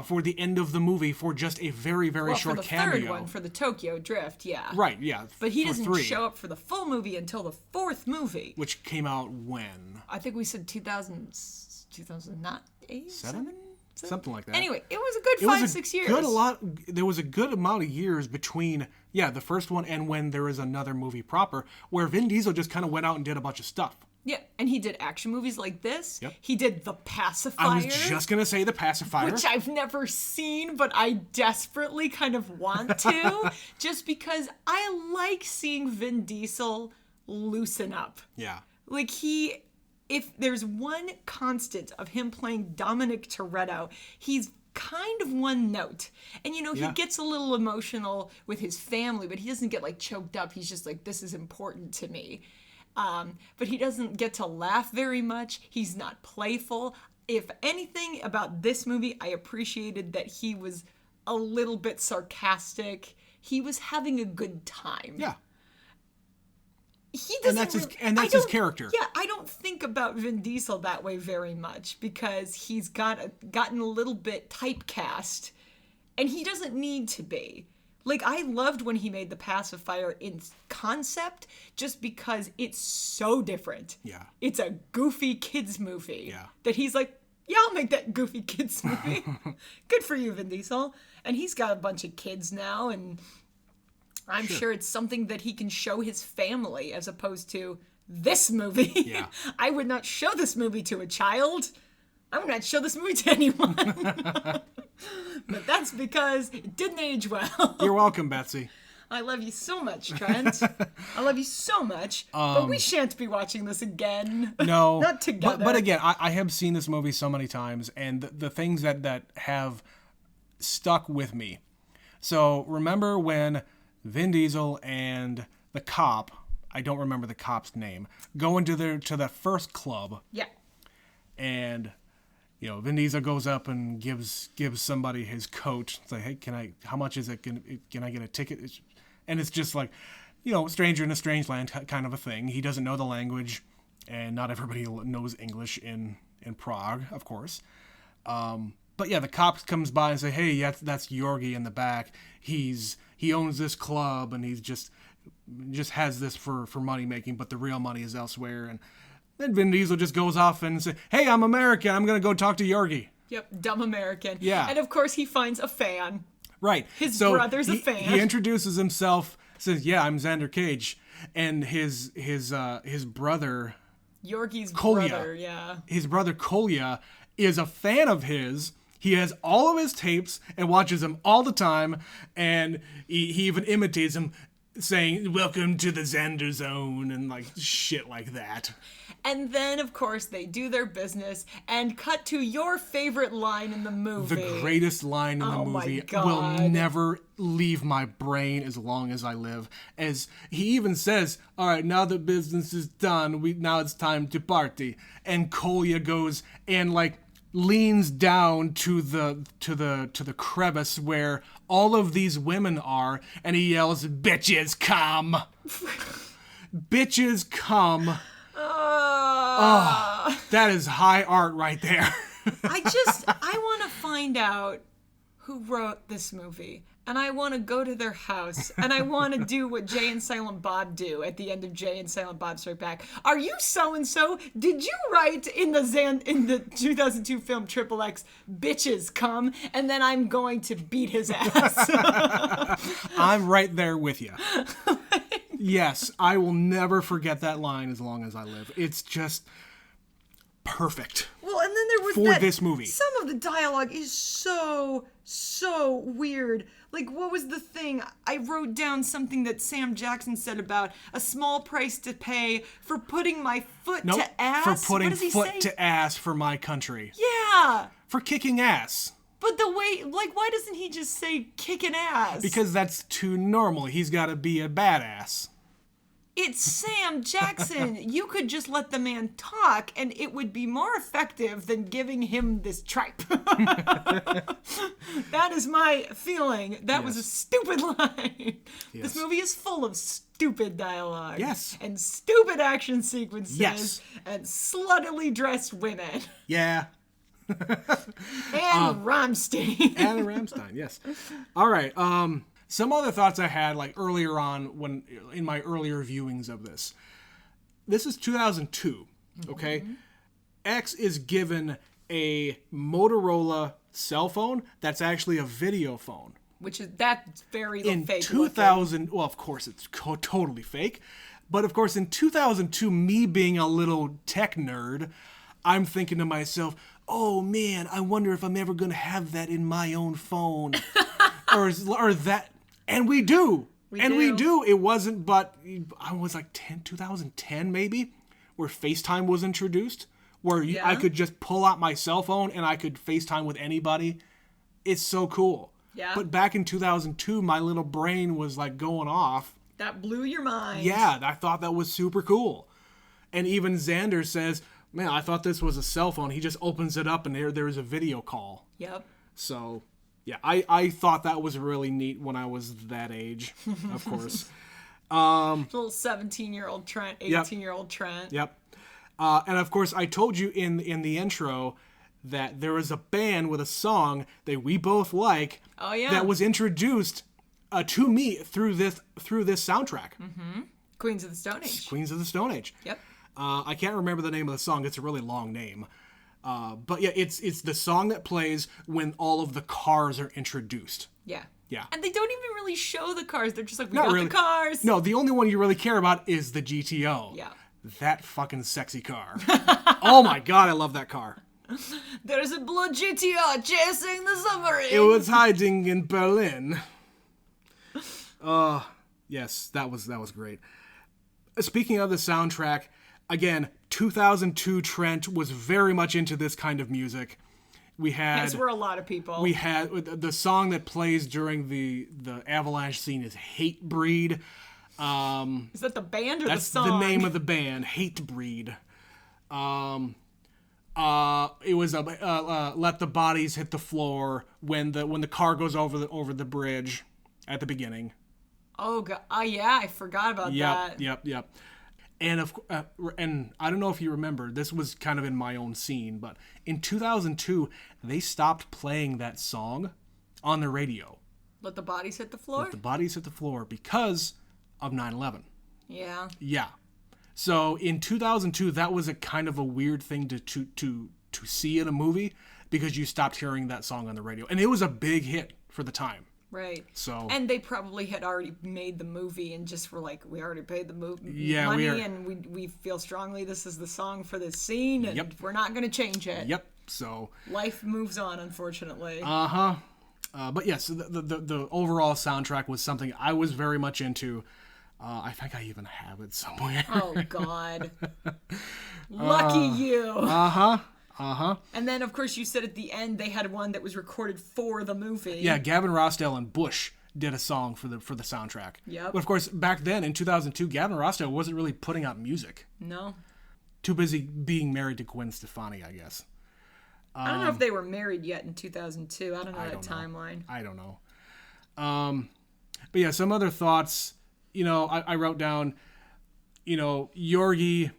for the end of the movie for just a very, very short cameo. For the third one, for the Tokyo Drift, yeah. Right, yeah. But he doesn't show up for the full movie until the fourth movie. Which came out when? I think we said 2008? 7? Something like that. Anyway, it was a good 5-6 years. There was a good amount of years between, the first one and when there was another movie proper, where Vin Diesel just kind of went out and did a bunch of stuff. Yeah, and he did action movies like this. Yep. He did The Pacifier. I was just going to say The Pacifier. Which I've never seen, but I desperately kind of want to. Just because I like seeing Vin Diesel loosen up. Yeah. Like if there's one constant of him playing Dominic Toretto, he's kind of one note. And, he gets a little emotional with his family, but he doesn't get, choked up. He's just like, this is important to me. But he doesn't get to laugh very much. He's not playful. If anything about this movie, I appreciated that he was a little bit sarcastic. He was having a good time. Yeah. He doesn't. And that's his character. Yeah, I don't think about Vin Diesel that way very much because he's gotten a little bit typecast, and he doesn't need to be. I loved when he made The Pacifier in concept just because it's so different. Yeah. It's a goofy kids movie. Yeah. That he's like, yeah, I'll make that goofy kids movie. Good for you, Vin Diesel. And he's got a bunch of kids now, and I'm sure it's something that he can show his family as opposed to this movie. Yeah. I would not show this movie to a child. I would not show this movie to anyone. But that's because it didn't age well. You're welcome, Betsy. I love you so much, Trent. I love you so much. But we shan't be watching this again. No. Not together. But again, I have seen this movie so many times, and the things that have stuck with me. So remember when Vin Diesel and the cop, I don't remember the cop's name, go into the first club. Yeah. And Vin Diesel goes up and gives somebody his coat. It's like, hey, how much is it? Can I get a ticket? And it's just like, stranger in a strange land kind of a thing. He doesn't know the language, and not everybody knows English in Prague, of course. But yeah, the cop comes by and say, hey, that's Yorgi in the back. He owns this club, and he's just has this for money making, but the real money is elsewhere. And then Vin Diesel just goes off and says, hey, I'm American. I'm going to go talk to Yorgi. Yep, dumb American. Yeah. And of course he finds a fan. Right. His brother's a fan. He introduces himself, says, yeah, I'm Xander Cage. And his brother... Yorgi's Kolya, brother, yeah. His brother Kolya is a fan of his. He has all of his tapes and watches them all the time. And he even imitates him, saying, welcome to the Xander Zone, and shit like that. And then, of course, they do their business and cut to your favorite line in the movie. The greatest line in the movie will never leave my brain as long as I live. As he even says, all right, now that business is done, now it's time to party. And Kolya goes and leans down to the crevice where all of these women are, and he yells, bitches come. Bitches come. That is high art right there. I want to find out who wrote this movie. And I want to go to their house. And I want to do what Jay and Silent Bob do at the end of Jay and Silent Bob Strike Back. Are you so-and-so? Did you write in the 2002 film XXX, bitches come? And then I'm going to beat his ass. I'm right there with you. Yes, I will never forget that line as long as I live. It's just perfect. Well, and then there was for this movie. Some of the dialogue is so weird. What was the thing? I wrote down something that Sam Jackson said about a small price to pay for putting my foot to ass. For putting foot to ass for my country. Yeah. For kicking ass. But the way, why doesn't he just say kicking ass? Because that's too normal. He's got to be a badass. It's Sam Jackson. You could just let the man talk, and it would be more effective than giving him this tripe. That is my feeling. That was a stupid line. Yes. This movie is full of stupid dialogue. Yes. And stupid action sequences. Yes. And sluttily dressed women. Yeah. And Rammstein. And Rammstein, yes. All right. Some other thoughts I had like earlier on when in my earlier viewings of this. This is 2002, okay? Mm-hmm. X is given a Motorola cell phone that's actually a video phone. That's very in fake 2000 looking. Well, of course it's totally fake, but of course in 2002, me being a little tech nerd, I'm thinking to myself, oh man, I wonder if I'm ever gonna have that in my own phone. or that, and we do. We do. It wasn't, but I was like 2010 maybe, where FaceTime was introduced, where I could just pull out my cell phone and I could FaceTime with anybody. It's so cool. Yeah. But back in 2002, my little brain was like going off. That blew your mind. Yeah, I thought that was super cool. And even Xander says, man, I thought this was a cell phone. He just opens it up and there's a video call. Yep. So, yeah, I thought that was really neat when I was that age, of course. Little 17-year-old Trent, 18-year-old Trent. Yep. And of course, I told you in the intro that there was a band with a song that we both like. Oh yeah. That was introduced to me through this soundtrack. Mm-hmm. Queens of the Stone Age. Queens of the Stone Age. Yep. I can't remember the name of the song. It's a really long name. But yeah, it's the song that plays when all of the cars are introduced. Yeah. Yeah. And they don't even really show the cars. They're just like, we Not got really. the cars. No, the only one you really care about is the GTO. Yeah. That fucking sexy car. Oh my god, I love that car. There's a blue GTO chasing the submarine. It was hiding in Berlin. Yes, that was great. Speaking of the soundtrack, again, 2002 Trent was very much into this kind of music. We had, as were a lot of people. We had the song that plays during the avalanche scene is Hate Breed. Is that the band or the That's song? the name of the band, Hate Breed. It was Let the Bodies Hit the Floor when the car goes over the bridge at the beginning. Oh god! Yeah, I forgot about that. Yep. And and I don't know if you remember, this was kind of in my own scene, but in 2002 they stopped playing that song on the radio. Let the Bodies Hit the Floor. Let the Bodies Hit the Floor because of 9/11. Yeah. Yeah. So in 2002, that was a kind of a weird thing to see in a movie because you stopped hearing that song on the radio, and it was a big hit for the time. Right. So. And they probably had already made the movie and just were like, we already paid the money, and we feel strongly this is the song for this scene, and we're not going to change it. Yep. So. Life moves on, unfortunately. But yes, the overall soundtrack was something I was very much into. I think I even have it somewhere. Oh, God. Lucky you. And then, of course, you said at the end they had one that was recorded for the movie. Yeah, Gavin Rossdale and Bush did a song for the soundtrack. Yep. But, of course, back then, in 2002, Gavin Rossdale wasn't really putting out music. No. Too busy being married to Gwen Stefani, I guess. I don't know if they were married yet in 2002. I don't know timeline. I don't know. But, yeah, some other thoughts. I wrote down, Yorgi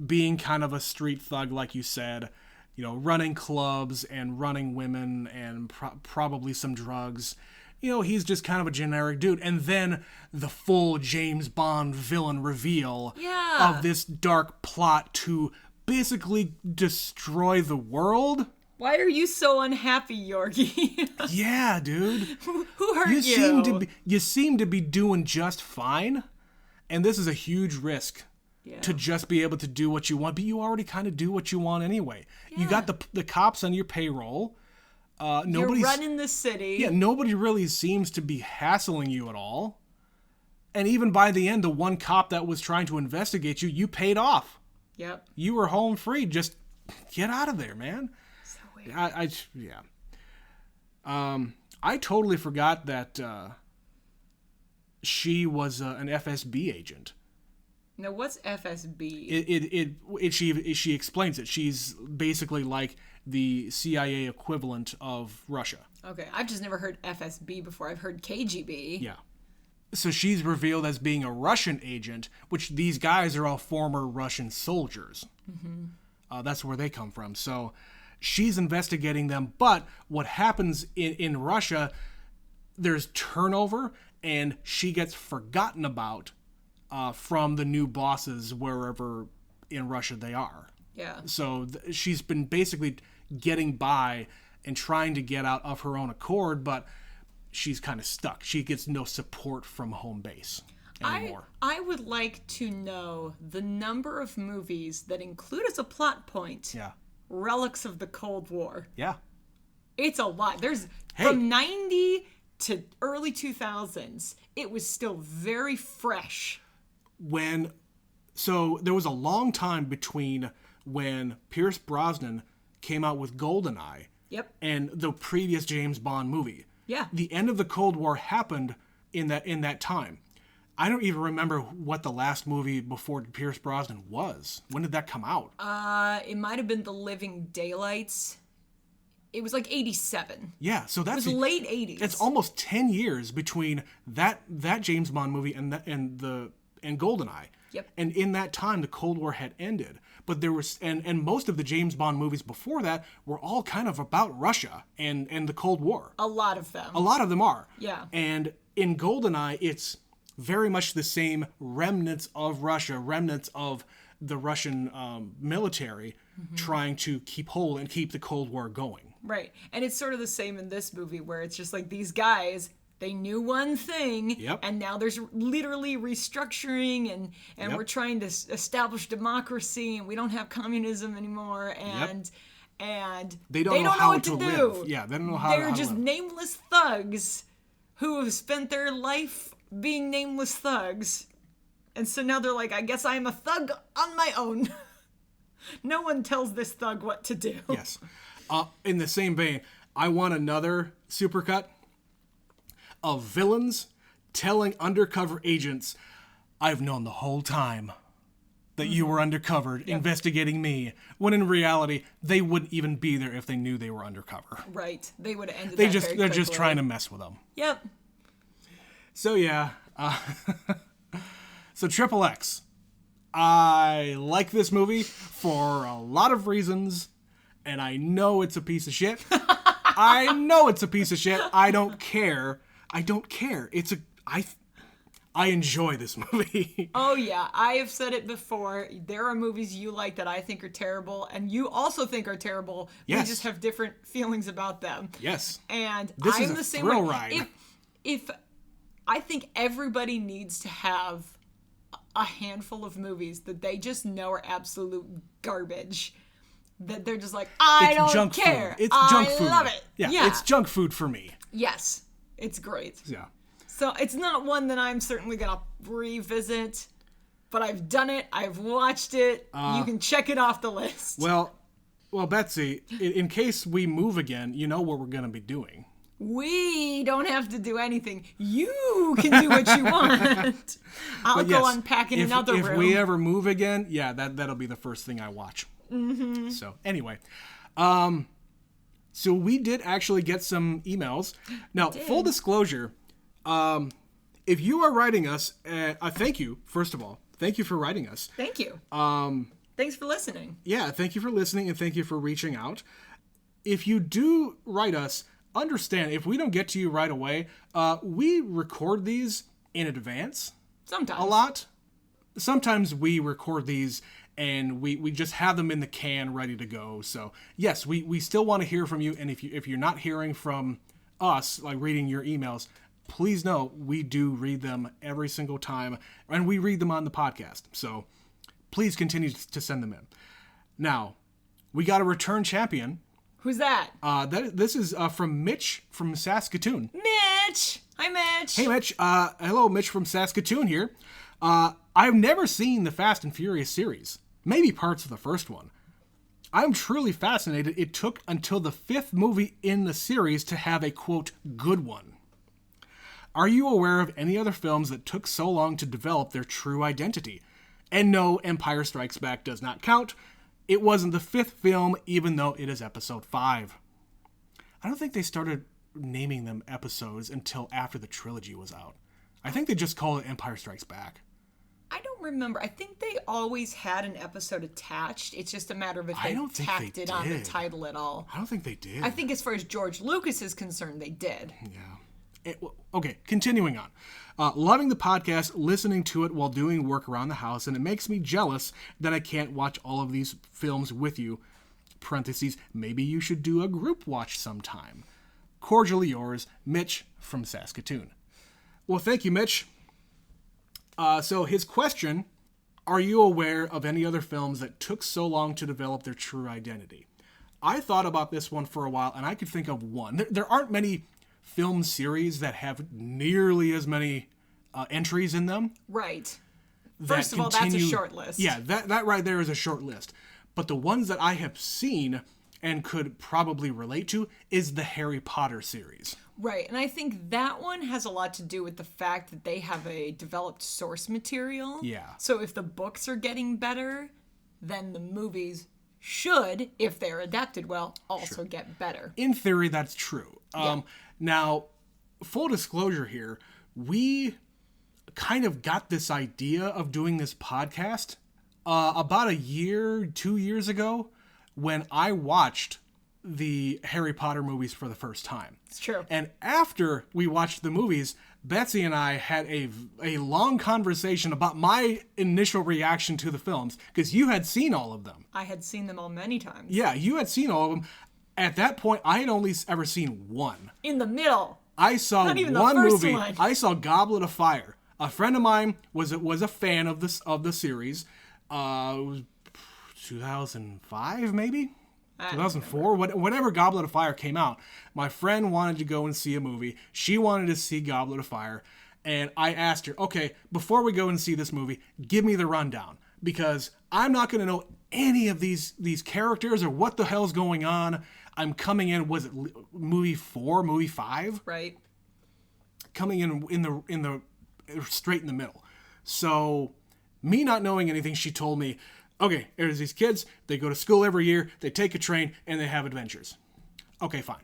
being kind of a street thug, like you said, running clubs and running women and probably some drugs. He's just kind of a generic dude. And then the full James Bond villain reveal of this dark plot to basically destroy the world. Why are you so unhappy, Yorgi? Yeah, dude. Who hurt you? You seem to be doing just fine, and this is a huge risk to just be able to do what you want. But you already kind of do what you want anyway. Yeah. You got the cops on your payroll. You're running the city. Yeah, nobody really seems to be hassling you at all. And even by the end, the one cop that was trying to investigate you paid off. Yep. You were home free. Just get out of there, man. I totally forgot that she was an FSB agent. Now, what's FSB? She explains it. She's basically like the CIA equivalent of Russia. Okay, I've just never heard FSB before. I've heard KGB. Yeah. So she's revealed as being a Russian agent, which these guys are all former Russian soldiers. Mm-hmm. That's where they come from. So she's investigating them. But what happens in Russia, there's turnover, and she gets forgotten about from the new bosses wherever in Russia they are. Yeah. So she's been basically getting by and trying to get out of her own accord, but she's kind of stuck. She gets no support from home base anymore. I would like to know the number of movies that include as a plot point relics of the Cold War. Yeah. It's a lot. There's from 90 to early 2000s, it was still very fresh. So there was a long time between when Pierce Brosnan came out with GoldenEye and the previous James Bond movie. Yeah. The end of the Cold War happened in that time. I don't even remember what the last movie before Pierce Brosnan was. When did that come out? It might have been The Living Daylights. It was like 87. Yeah, so that's... It was late 80s. It's almost 10 years between that James Bond movie and GoldenEye. Yep. And in that time, the Cold War had ended. But there was... And most of the James Bond movies before that were all kind of about Russia and the Cold War. A lot of them. A lot of them are. Yeah. And in GoldenEye, it's very much the same remnants of Russia, remnants of the Russian military trying to keep hold and keep the Cold War going. Right. And it's sort of the same in this movie where it's just like these guys, they knew one thing, and now there's literally restructuring and we're trying to establish democracy and we don't have communism anymore and they don't know what to do. Live. Yeah, they don't know how They're to just live. nameless thugs who have spent their life being nameless thugs. And so now they're like, I guess I'm a thug on my own. No one tells this thug what to do. Yes. In the same vein, I want another supercut of villains telling undercover agents, I've known the whole time that you were undercover investigating me, when in reality, they wouldn't even be there if they knew they were undercover. Right. They would have ended They're quickly. just trying to mess with them. Yep. So yeah, so XXX. I like this movie for a lot of reasons, and I know it's a piece of shit. I know it's a piece of shit. I don't care. I enjoy this movie. Oh yeah, I have said it before. There are movies you like that I think are terrible, and you also think are terrible. Yes. We just have different feelings about them. Yes. And this I'm is a the same thrill way. ride. If I think everybody needs to have a handful of movies that they just know are absolute garbage. That they're just like, I don't junk care. Food. It's junk food. I love it. Yeah, it's junk food for me. Yes, it's great. Yeah. So it's not one that I'm certainly going to revisit, but I've done it. I've watched it. You can check it off the list. Well, Betsy, in case we move again, you know what we're going to be doing. We don't have to do anything. You can do what you want. I'll go unpack in another room. If we ever move again, that'll be the first thing I watch. Mm-hmm. So anyway, so we did actually get some emails. Now, full disclosure, if you are writing us, thank you, first of all. Thank you for writing us. Thank you. Thanks for listening. Yeah, thank you for listening, and thank you for reaching out. If you do write us, understand, if we don't get to you right away, we record these in advance. Sometimes. A lot. Sometimes we record these and we just have them in the can ready to go. So yes, we still want to hear from you. And if you're not hearing from us, like reading your emails, please know we do read them every single time, and we read them on the podcast. So please continue to send them in. Now, we got a return champion. Who's that? This is from Mitch from Saskatoon. Mitch! Hi, Mitch! Hey, Mitch. Hello, Mitch from Saskatoon here. I've never seen the Fast and Furious series. Maybe parts of the first one. I'm truly fascinated it took until the 5th movie in the series to have a, quote, good one. Are you aware of any other films that took so long to develop their true identity? And no, Empire Strikes Back does not count. It wasn't the 5th film, even though it is episode 5. I don't think they started naming them episodes until after the trilogy was out. I think they just called it Empire Strikes Back. I don't remember. I think they always had an episode attached. It's just a matter of if they tacked it on the title at all. I don't think they did. I think as far as George Lucas is concerned, they did. Yeah. Okay, continuing on. Loving the podcast, listening to it while doing work around the house, and it makes me jealous that I can't watch all of these films with you. Parentheses, maybe you should do a group watch sometime. Cordially yours, Mitch from Saskatoon. Well, thank you, Mitch. So his question, are you aware of any other films that took so long to develop their true identity? I thought about this one for a while, and I could think of one. There aren't many film series that have nearly as many entries in them. Right. First of all, that's a short list. Yeah, that right there is a short list. But the ones that I have seen and could probably relate to is the Harry Potter series. Right, and I think that one has a lot to do with the fact that they have a developed source material. Yeah. So if the books are getting better, then the movies should, if they're adapted well, also get better. In theory, that's true. Now, full disclosure here, we kind of got this idea of doing this podcast about 2 years ago when I watched the Harry Potter movies for the first time. It's true. And after we watched the movies, Betsy and I had a long conversation about my initial reaction to the films, because you had seen all of them. I had seen them all many times. Yeah, you had seen all of them. At that point, I had only ever seen one. In the middle. I saw Not even one the first movie. one. I saw Goblet of Fire. A friend of mine was a fan of the series. It was 2005, maybe? 2004, whenever Goblet of Fire came out, my friend wanted to go and see a movie. She wanted to see Goblet of Fire. And I asked her, okay, before we go and see this movie, give me the rundown. Because I'm not going to know any of these characters or what the hell's going on. I'm coming in, was it movie 4, movie 5? Right. Coming in the straight in the middle. So, me not knowing anything, she told me, okay, there's these kids, they go to school every year, they take a train, and they have adventures. Okay, fine.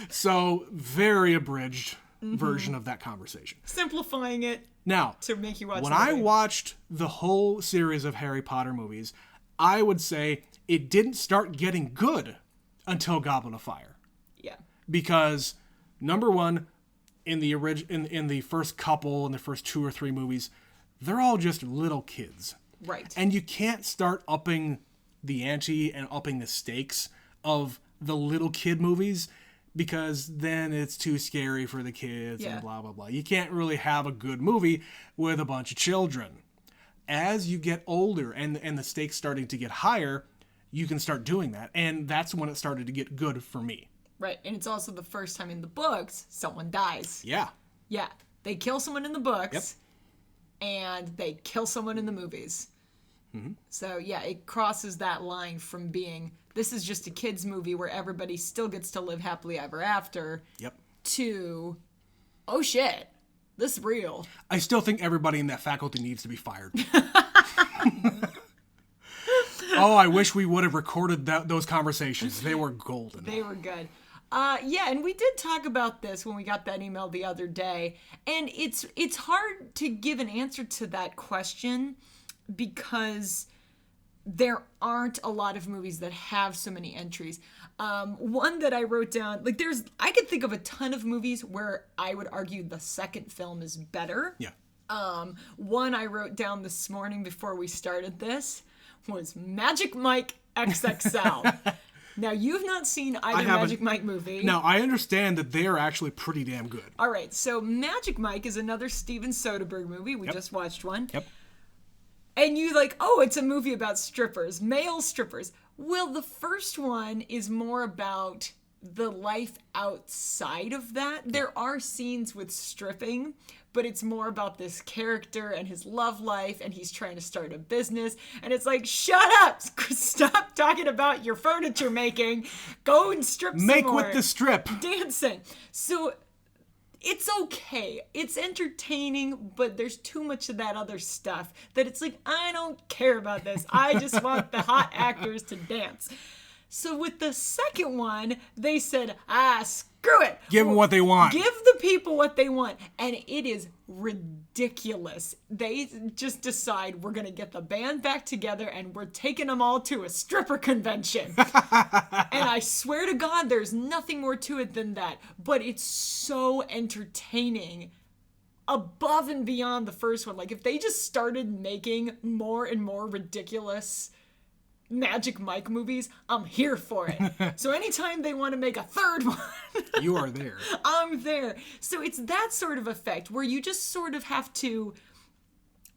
So, very abridged version of that conversation. Simplifying it now, to make you watch when I watched the whole series of Harry Potter movies, I would say it didn't start getting good until Goblet of Fire. Yeah. Because, number one, in the first couple, in the first 2 or 3 movies, they're all just little kids. Right. And you can't start upping the ante and upping the stakes of the little kid movies, because then it's too scary for the kids and blah, blah, blah. You can't really have a good movie with a bunch of children. As you get older and the stakes starting to get higher, you can start doing that. And that's when it started to get good for me. Right. And it's also the first time in the books someone dies. Yeah. Yeah. They kill someone in the books, and they kill someone in the movies. Mm-hmm. So, yeah, it crosses that line from being, this is just a kid's movie where everybody still gets to live happily ever after, to, oh shit, this is real. I still think everybody in that faculty needs to be fired. Oh, I wish we would have recorded those conversations. They were golden. They were good. Yeah, and we did talk about this when we got that email the other day. And it's hard to give an answer to that question because there aren't a lot of movies that have so many entries. One that I wrote down, like I could think of a ton of movies where I would argue the second film is better. Yeah. One I wrote down this morning before we started this was Magic Mike XXL. Now, you've not seen either Magic Mike movie. Now, I understand that they are actually pretty damn good. All right, so Magic Mike is another Steven Soderbergh movie. We just watched one. Yep. And you like, oh, it's a movie about strippers, male strippers. Well, the first one is more about the life outside of that. There are scenes with stripping, but it's more about this character and his love life, and he's trying to start a business. And it's like, shut up! Stop talking about your furniture making. Go and strip some more. Make with the strip. Dancing. So it's okay. It's entertaining, but there's too much of that other stuff that it's like, I don't care about this. I just want the hot actors to dance. So with the second one, they said, screw it. Give them what they want. Give the people what they want. And it is ridiculous. They just decide we're going to get the band back together and we're taking them all to a stripper convention. And I swear to God, there's nothing more to it than that. But it's so entertaining. Above and beyond the first one. Like, if they just started making more and more ridiculous Magic Mike movies, I'm here for it. So anytime they want to make a third one, you are there. I'm there. So it's that sort of effect where you just sort of have to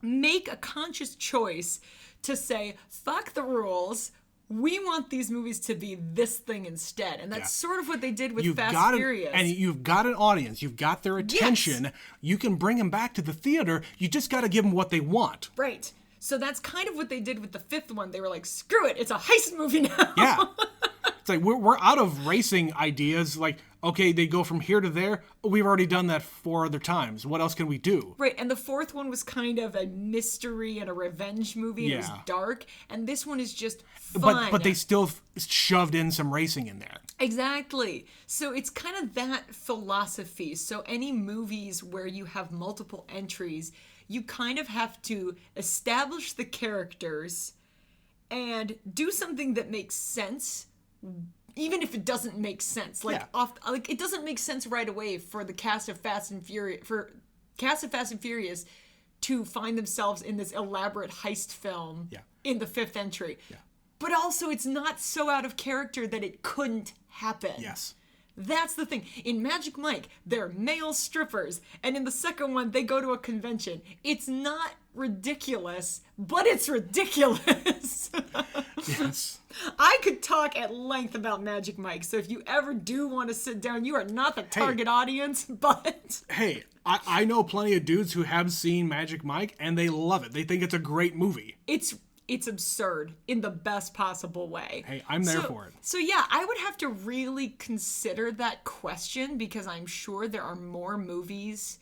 make a conscious choice to say, fuck the rules. We want these movies to be this thing instead. And that's sort of what they did with Fast and Furious. And you've got an audience. You've got their attention. Yes. You can bring them back to the theater. You just got to give them what they want. Right. So that's kind of what they did with the fifth one. They were like, screw it. It's a heist movie now. Yeah. It's like, we're out of racing ideas. Like, okay, they go from here to there. We've already done that 4 other times. What else can we do? Right. And the fourth one was kind of a mystery and a revenge movie. Yeah. It was dark. And this one is just fun. But they still shoved in some racing in there. Exactly. So it's kind of that philosophy. So any movies where you have multiple entries, you kind of have to establish the characters and do something that makes sense, even if it doesn't make sense. Like it doesn't make sense right away for the cast of Fast and Furious to find themselves in this elaborate heist film in the fifth entry. Yeah. But also it's not so out of character that it couldn't happen. Yes. That's the thing. In Magic Mike, they're male strippers. And in the second one, they go to a convention. It's not ridiculous, but it's ridiculous. Yes. I could talk at length about Magic Mike. So if you ever do want to sit down, you are not the target audience, but... Hey, I know plenty of dudes who have seen Magic Mike, and they love it. They think it's a great movie. It's absurd in the best possible way. Hey, I'm there for it. So yeah, I would have to really consider that question because I'm sure there are more movies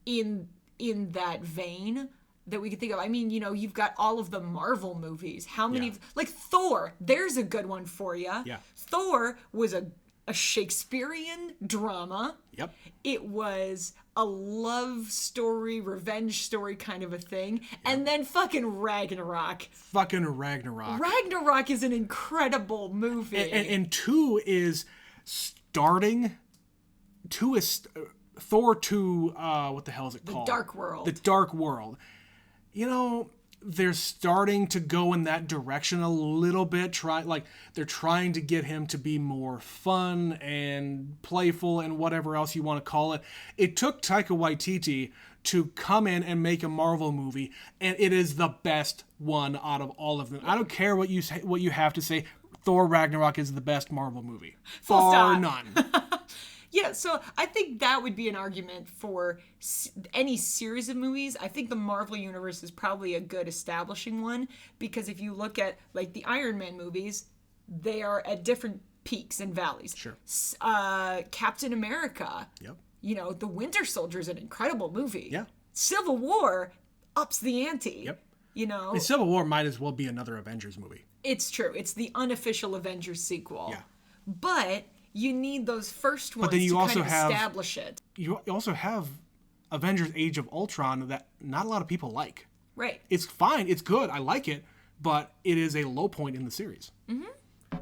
in that vein that we could think of. I mean, you've got all of the Marvel movies. How many like Thor, there's a good one for you. Yeah. Thor was a Shakespearean drama. Yep. It was a love story, revenge story kind of a thing. Yep. And then fucking Ragnarok. Ragnarok is an incredible movie. And 2 is starting... 2 is... Thor 2, what the hell is it called? The Dark World. The Dark World. They're starting to go in that direction a little bit. They're trying to get him to be more fun and playful and whatever else you want to call it. It took Taika Waititi to come in and make a Marvel movie, and it is the best one out of all of them. I don't care what you have to say. Thor Ragnarok is the best Marvel movie. Bar none. Yeah, so I think that would be an argument for any series of movies. I think the Marvel Universe is probably a good establishing one because if you look at like the Iron Man movies, they are at different peaks and valleys. Sure. Captain America. Yep. The Winter Soldier is an incredible movie. Yeah. Civil War ups the ante. Yep. Civil War might as well be another Avengers movie. It's true. It's the unofficial Avengers sequel. Yeah. But you need those first ones to kind of establish it. You also have Avengers Age of Ultron that not a lot of people like. Right. It's fine. It's good. I like it. But it is a low point in the series. Mm-hmm.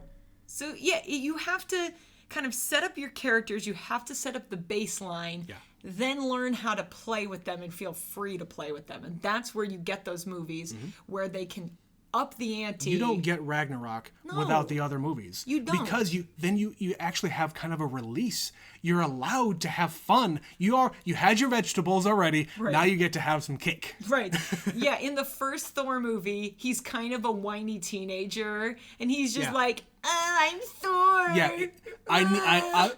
So, yeah, you have to kind of set up your characters. You have to set up the baseline. Yeah. Then learn how to play with them and feel free to play with them. And that's where you get those movies where they can up the ante. You don't get Ragnarok without the other movies. You don't. Because you actually have kind of a release. You're allowed to have fun. You had your vegetables already. Right. Now you get to have some cake. Right. Yeah, in the first Thor movie, he's kind of a whiny teenager and he's just like, I'm Thor. Yeah.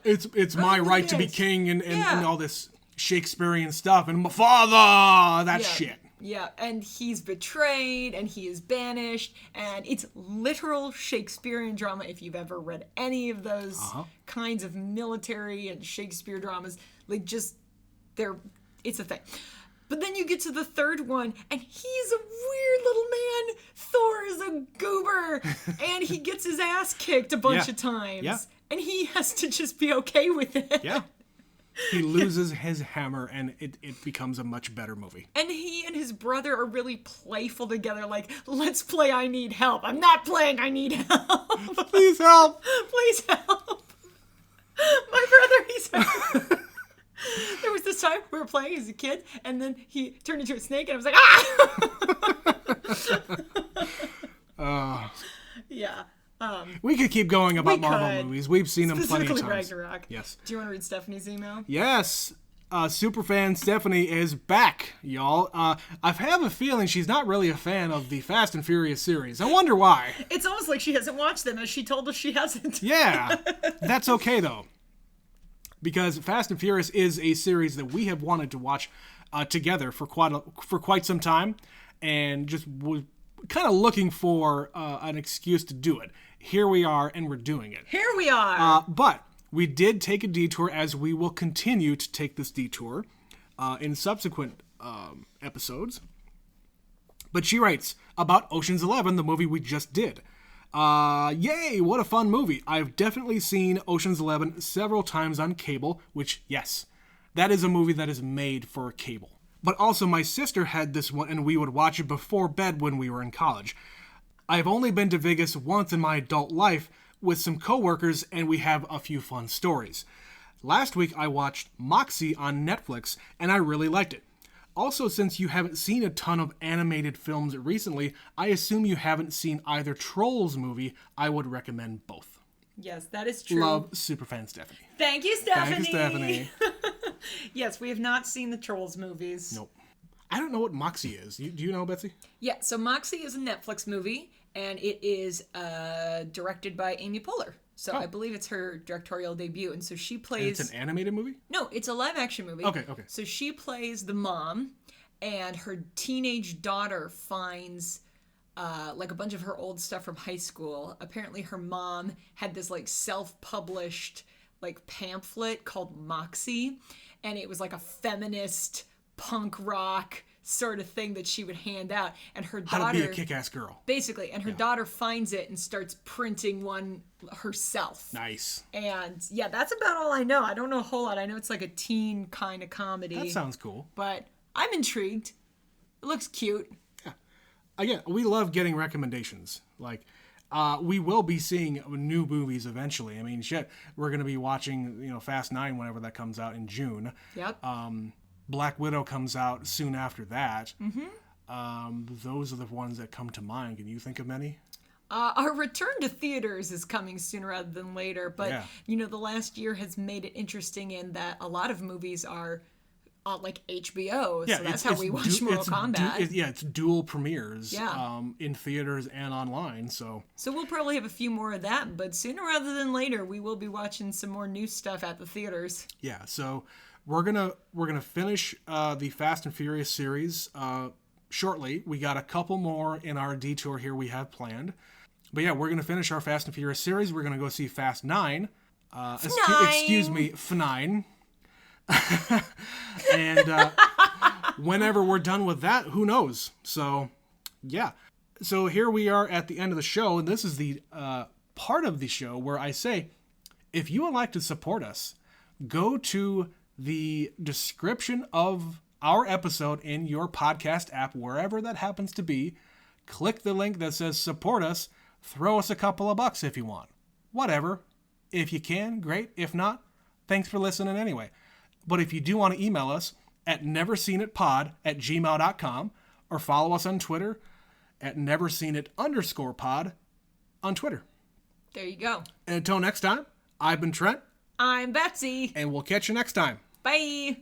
It's my right to be king and all this Shakespearean stuff and my father, that shit. Yeah, and he's betrayed, and he is banished, and it's literal Shakespearean drama. If you've ever read any of those kinds of military and Shakespeare dramas, it's a thing. But then you get to the third one, and he's a weird little man. Thor is a goober, and he gets his ass kicked a bunch of times. Yeah. And he has to just be okay with it. Yeah. He loses his hammer, and it becomes a much better movie. And he and his brother are really playful together, like, let's play I Need Help. I'm not playing I Need Help. Please help. Please help. My brother needs help. There was this time we were playing as a kid, and then he turned into a snake, and I was like, ah! Yeah. We could keep going about Marvel movies. We've seen them plenty of times. Specifically Ragnarok. Yes. Do you want to read Stephanie's email? Yes. Superfan Stephanie is back, y'all. I have a feeling she's not really a fan of the Fast and Furious series. I wonder why. It's almost like she hasn't watched them, as she told us she hasn't. Yeah. That's okay, though. Because Fast and Furious is a series that we have wanted to watch together for quite some time, and just was kind of looking for an excuse to do it. Here we are, and we're doing it. Here we are. But we did take a detour, as we will continue to take this detour in subsequent episodes. But she writes about Ocean's 11, the movie we just did. Yay, what a fun movie. I've definitely seen Ocean's 11 several times on cable, which, yes, that is a movie that is made for cable. But also my sister had this one, and we would watch it before bed when we were in college. I've only been to Vegas once in my adult life with some coworkers, and we have a few fun stories. Last week I watched Moxie on Netflix, and I really liked it. Also, since you haven't seen a ton of animated films recently, I assume you haven't seen either Trolls movie. I would recommend both. Yes, that is true. Love, Superfan Stephanie. Thank you, Stephanie. Thank you, Stephanie. Yes, we have not seen the Trolls movies. Nope. I don't know what Moxie is. Do you know, Betsy? Yeah, so Moxie is a Netflix movie, and it is directed by Amy Poehler. So I believe it's her directorial debut, and so she plays... And it's an animated movie? No, it's a live-action movie. Okay. So she plays the mom, and her teenage daughter finds... like a bunch of her old stuff from high school. Apparently her mom had this like self-published like pamphlet called Moxie, and it was like a feminist punk rock sort of thing that she would hand out, and her daughter... How to be a kick-ass girl. Basically, and her daughter finds it and starts printing one herself. Nice. And yeah, that's about all I know. I don't know a whole lot. I know it's like a teen kind of comedy. That sounds cool. But I'm intrigued. It looks cute. Again, we love getting recommendations. Like, we will be seeing new movies eventually. I mean, shit, we're going to be watching, Fast 9 whenever that comes out in June. Yep. Black Widow comes out soon after that. Mm-hmm. Those are the ones that come to mind. Can you think of many? Our return to theaters is coming sooner rather than later. But, the last year has made it interesting in that a lot of movies are... like HBO, so that's how we watch Mortal Kombat. It's dual premieres Yeah. In theaters and online, so we'll probably have a few more of that, but sooner rather than later, we will be watching some more new stuff at the theaters. Yeah, so we're gonna finish the Fast and Furious series shortly. We got a couple more in our detour here we have planned, but yeah, we're gonna finish our Fast and Furious series. We're gonna go see Fast 9. Excuse me, F9. And whenever we're done with that, who knows? So, yeah. So here we are at the end of the show, and this is the part of the show where I say, if you would like to support us, go to the description of our episode in your podcast app, wherever that happens to be. Click the link that says support us. Throw us a couple of bucks if you want. Whatever. If you can, great. If not, thanks for listening anyway. But if you do want to email us at neverseenitpod@gmail.com or follow us on Twitter at neverseenit_pod on Twitter. There you go. And until next time, I've been Trent. I'm Betsy. And we'll catch you next time. Bye.